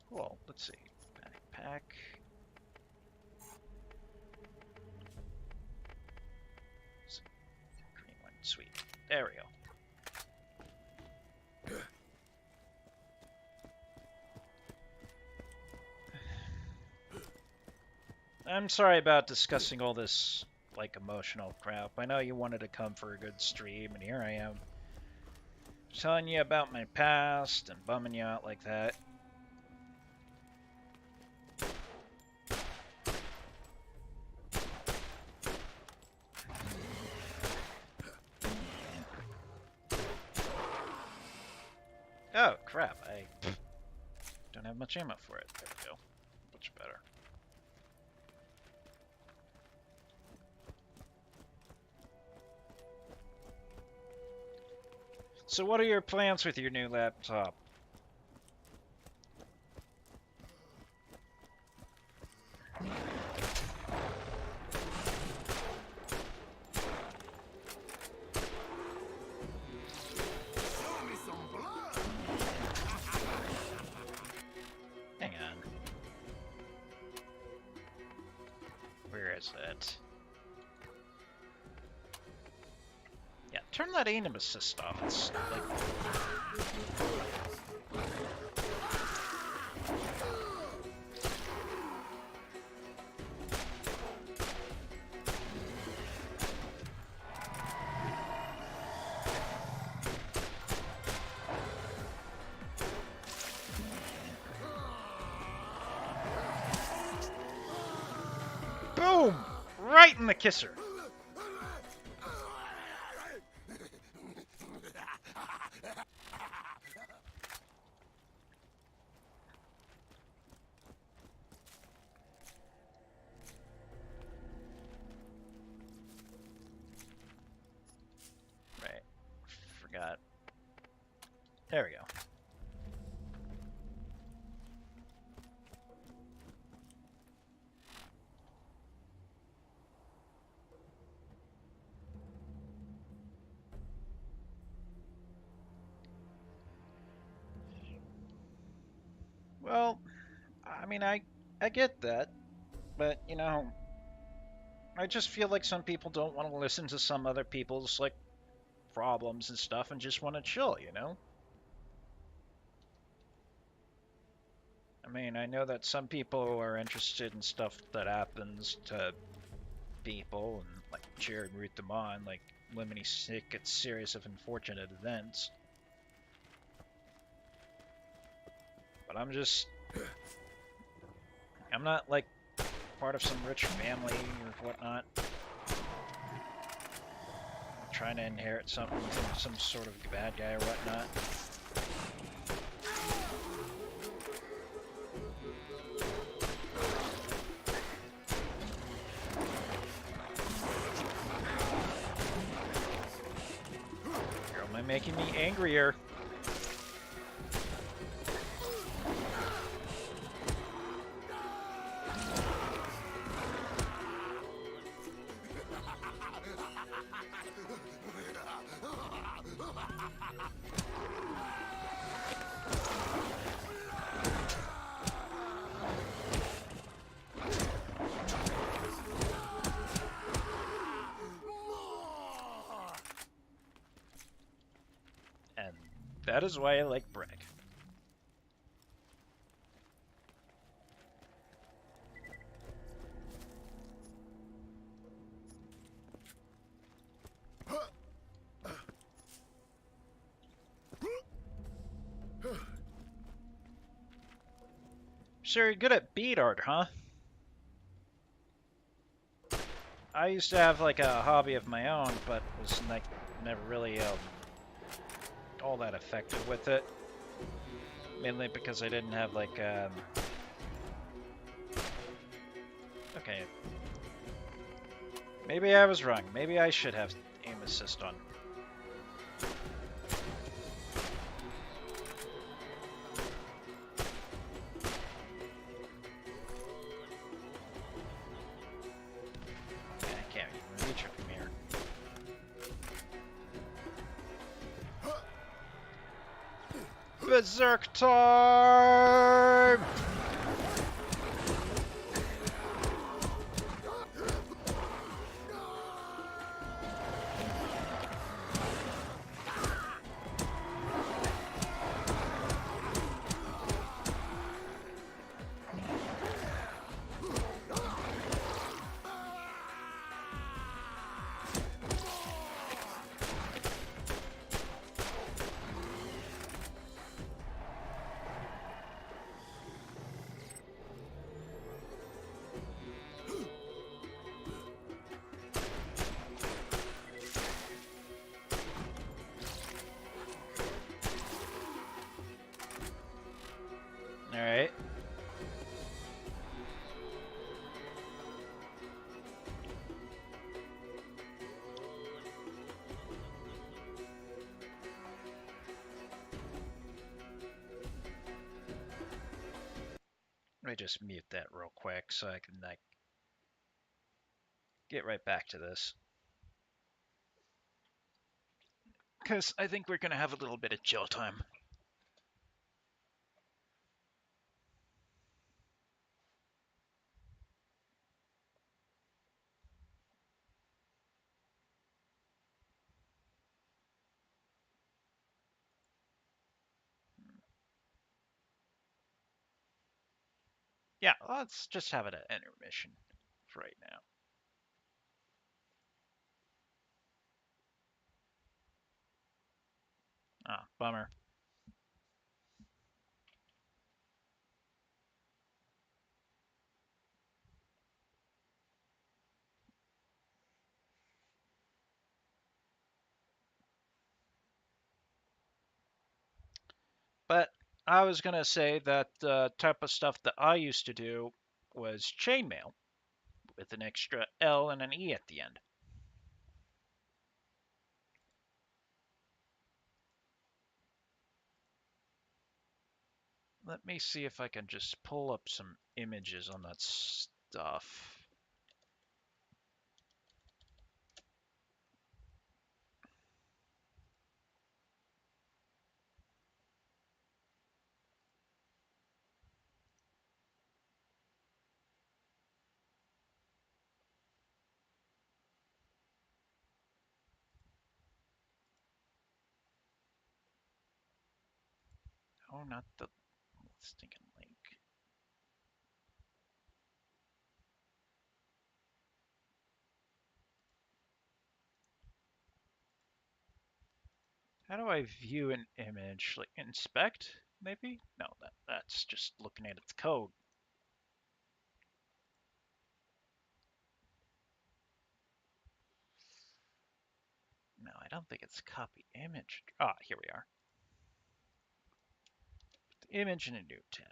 [SPEAKER 1] Cool. Let's see. Backpack. Green one. Sweet. There we go. I'm sorry about discussing all this like emotional crap. I know you wanted to come for a good stream, and here I am telling you about my past and bumming you out like that. Oh crap, I don't have much ammo for it. There we go. Much better. So what are your plans with your new laptop? Hang on. is it? Yeah, turn that aim assist off. It's like... Boom! Right in the kisser. Right. Forgot. There we go. Well, I mean, I get that, but you know, I just feel like some people don't want to listen to some other people's like problems and stuff and just want to chill, you know? I mean, I know that some people are interested in stuff that happens to people and like cheer and root them on, like limiting sick at series of unfortunate events. But I'm not like part of some rich family or whatnot, trying to inherit something from some sort of bad guy or whatnot. You're only making me angrier. And that is why I like Bragg. Sure, you're good at bead art, huh? I used to have like a hobby of my own, but was like never really all that effective with it. Mainly because I didn't have like okay. Maybe I was wrong. Maybe I should have aim assist on. I can't even reach it from here. Berserk time! Alright. Let me just mute that real quick so I can like get right back to this. Because I think we're going to have a little bit of chill time. Yeah, let's just have it at intermission for right now. Ah, bummer. But I was gonna say that the type of stuff that I used to do was chainmail with an extra L and an E at the end. Let me see if I can just pull up some images on that stuff. Oh, not the stinking link. How do I view an image? Like inspect, maybe? No, that's just looking at its code. No, I don't think it's copy image. Ah, here we are. Image in a new tab.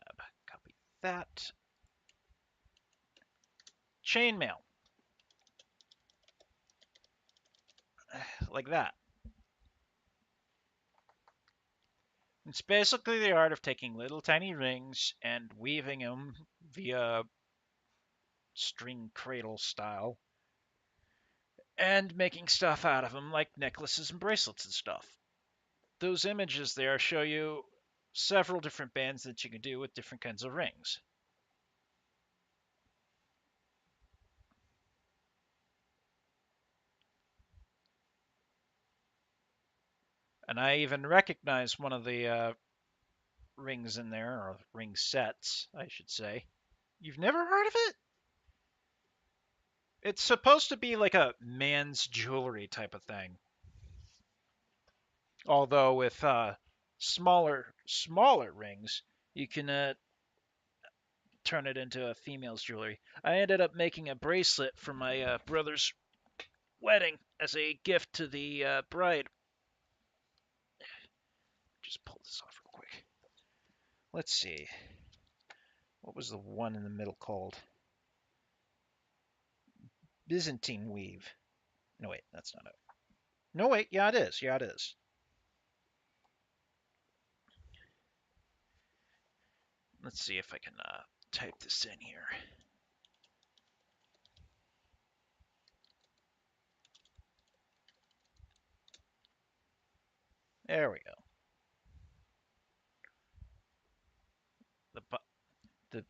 [SPEAKER 1] Copy that. Chainmail. Like that. It's basically the art of taking little tiny rings and weaving them via string cradle style and making stuff out of them like necklaces and bracelets and stuff. Those images there show you several different bands that you can do with different kinds of rings. And I even recognize one of the rings in there, or ring sets, I should say. You've never heard of it? It's supposed to be like a man's jewelry type of thing. Although with smaller rings, you can turn it into a female's jewelry. I ended up making a bracelet for my brother's wedding as a gift to the bride. Just pull this off real quick. Let's see. What was the one in the middle called? Byzantine weave. No, wait, that's not it. No, wait, yeah, it is. Yeah, it is. Let's see if I can type this in here. There we go. The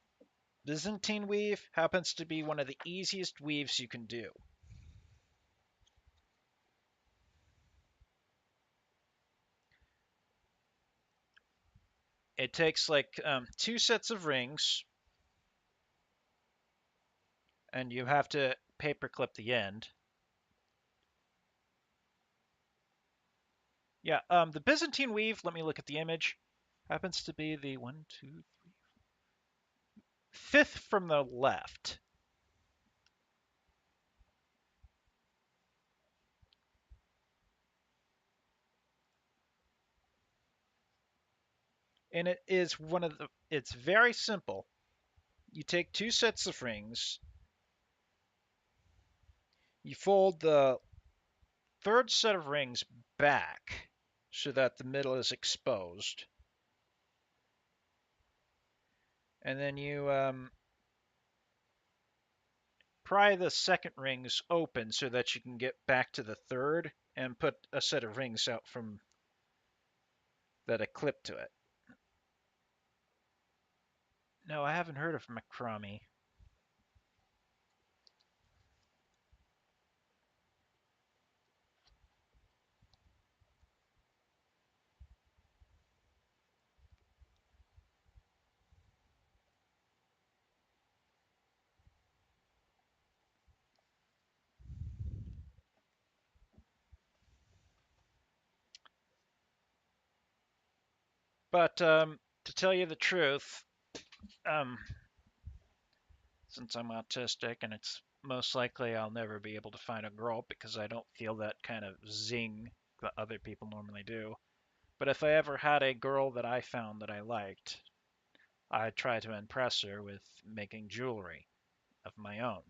[SPEAKER 1] Byzantine weave happens to be one of the easiest weaves you can do. It takes like 2 sets of rings, and you have to paper clip the end. Yeah, the Byzantine weave, let me look at the image, happens to be the 1, 2, 3, 5th from the left. And it is it's very simple. You take 2 sets of rings, you fold the third set of rings back so that the middle is exposed. And then you pry the second rings open so that you can get back to the third and put a set of rings out from that are clipped to it. No, I haven't heard of macrame. But to tell you the truth, um, since I'm autistic and it's most likely I'll never be able to find a girl because I don't feel that kind of zing that other people normally do. But if I ever had a girl that I found that I liked, I'd try to impress her with making jewelry of my own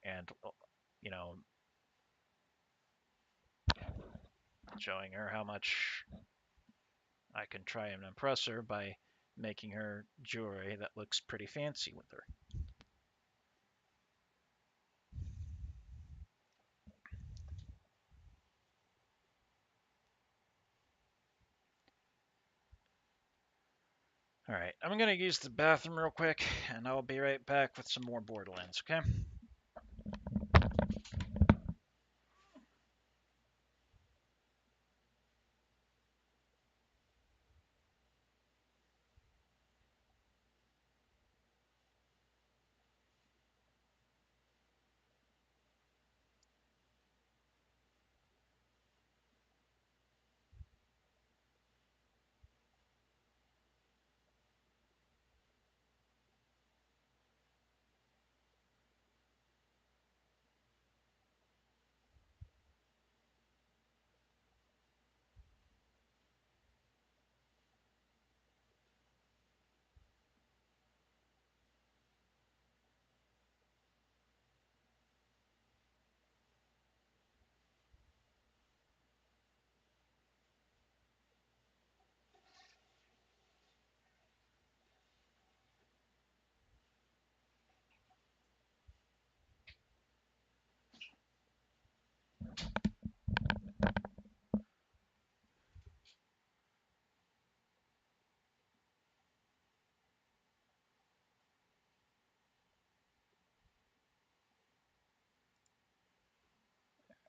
[SPEAKER 1] and, you know, showing her how much I can try and impress her by making her jewelry that looks pretty fancy with her. All right, I'm gonna use the bathroom real quick, and I'll be right back with some more Borderlands, okay?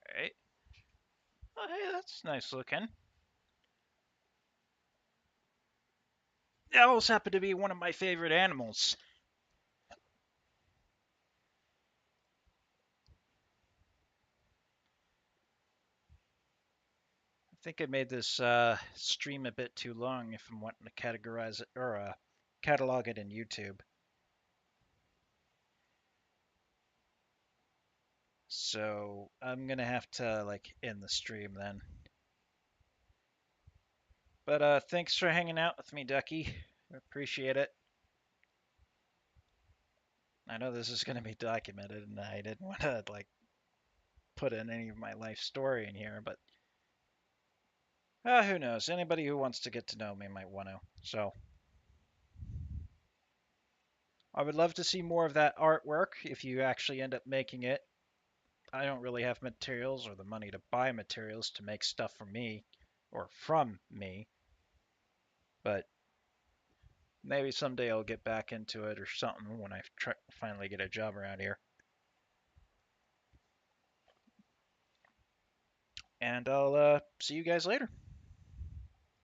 [SPEAKER 1] All right. Oh, hey, that's nice looking. Owls happen to be one of my favorite animals. I think I made this stream a bit too long if I'm wanting to categorize it or catalog it in YouTube. So I'm gonna have to like end the stream then. But thanks for hanging out with me, Ducky. I appreciate it. I know this is gonna be documented, and I didn't want to like put in any of my life story in here, but who knows? Anybody who wants to get to know me might want to. So I would love to see more of that artwork if you actually end up making it. I don't really have materials or the money to buy materials to make stuff for me or from me, but maybe someday I'll get back into it or something when I finally get a job around here. And I'll see you guys later.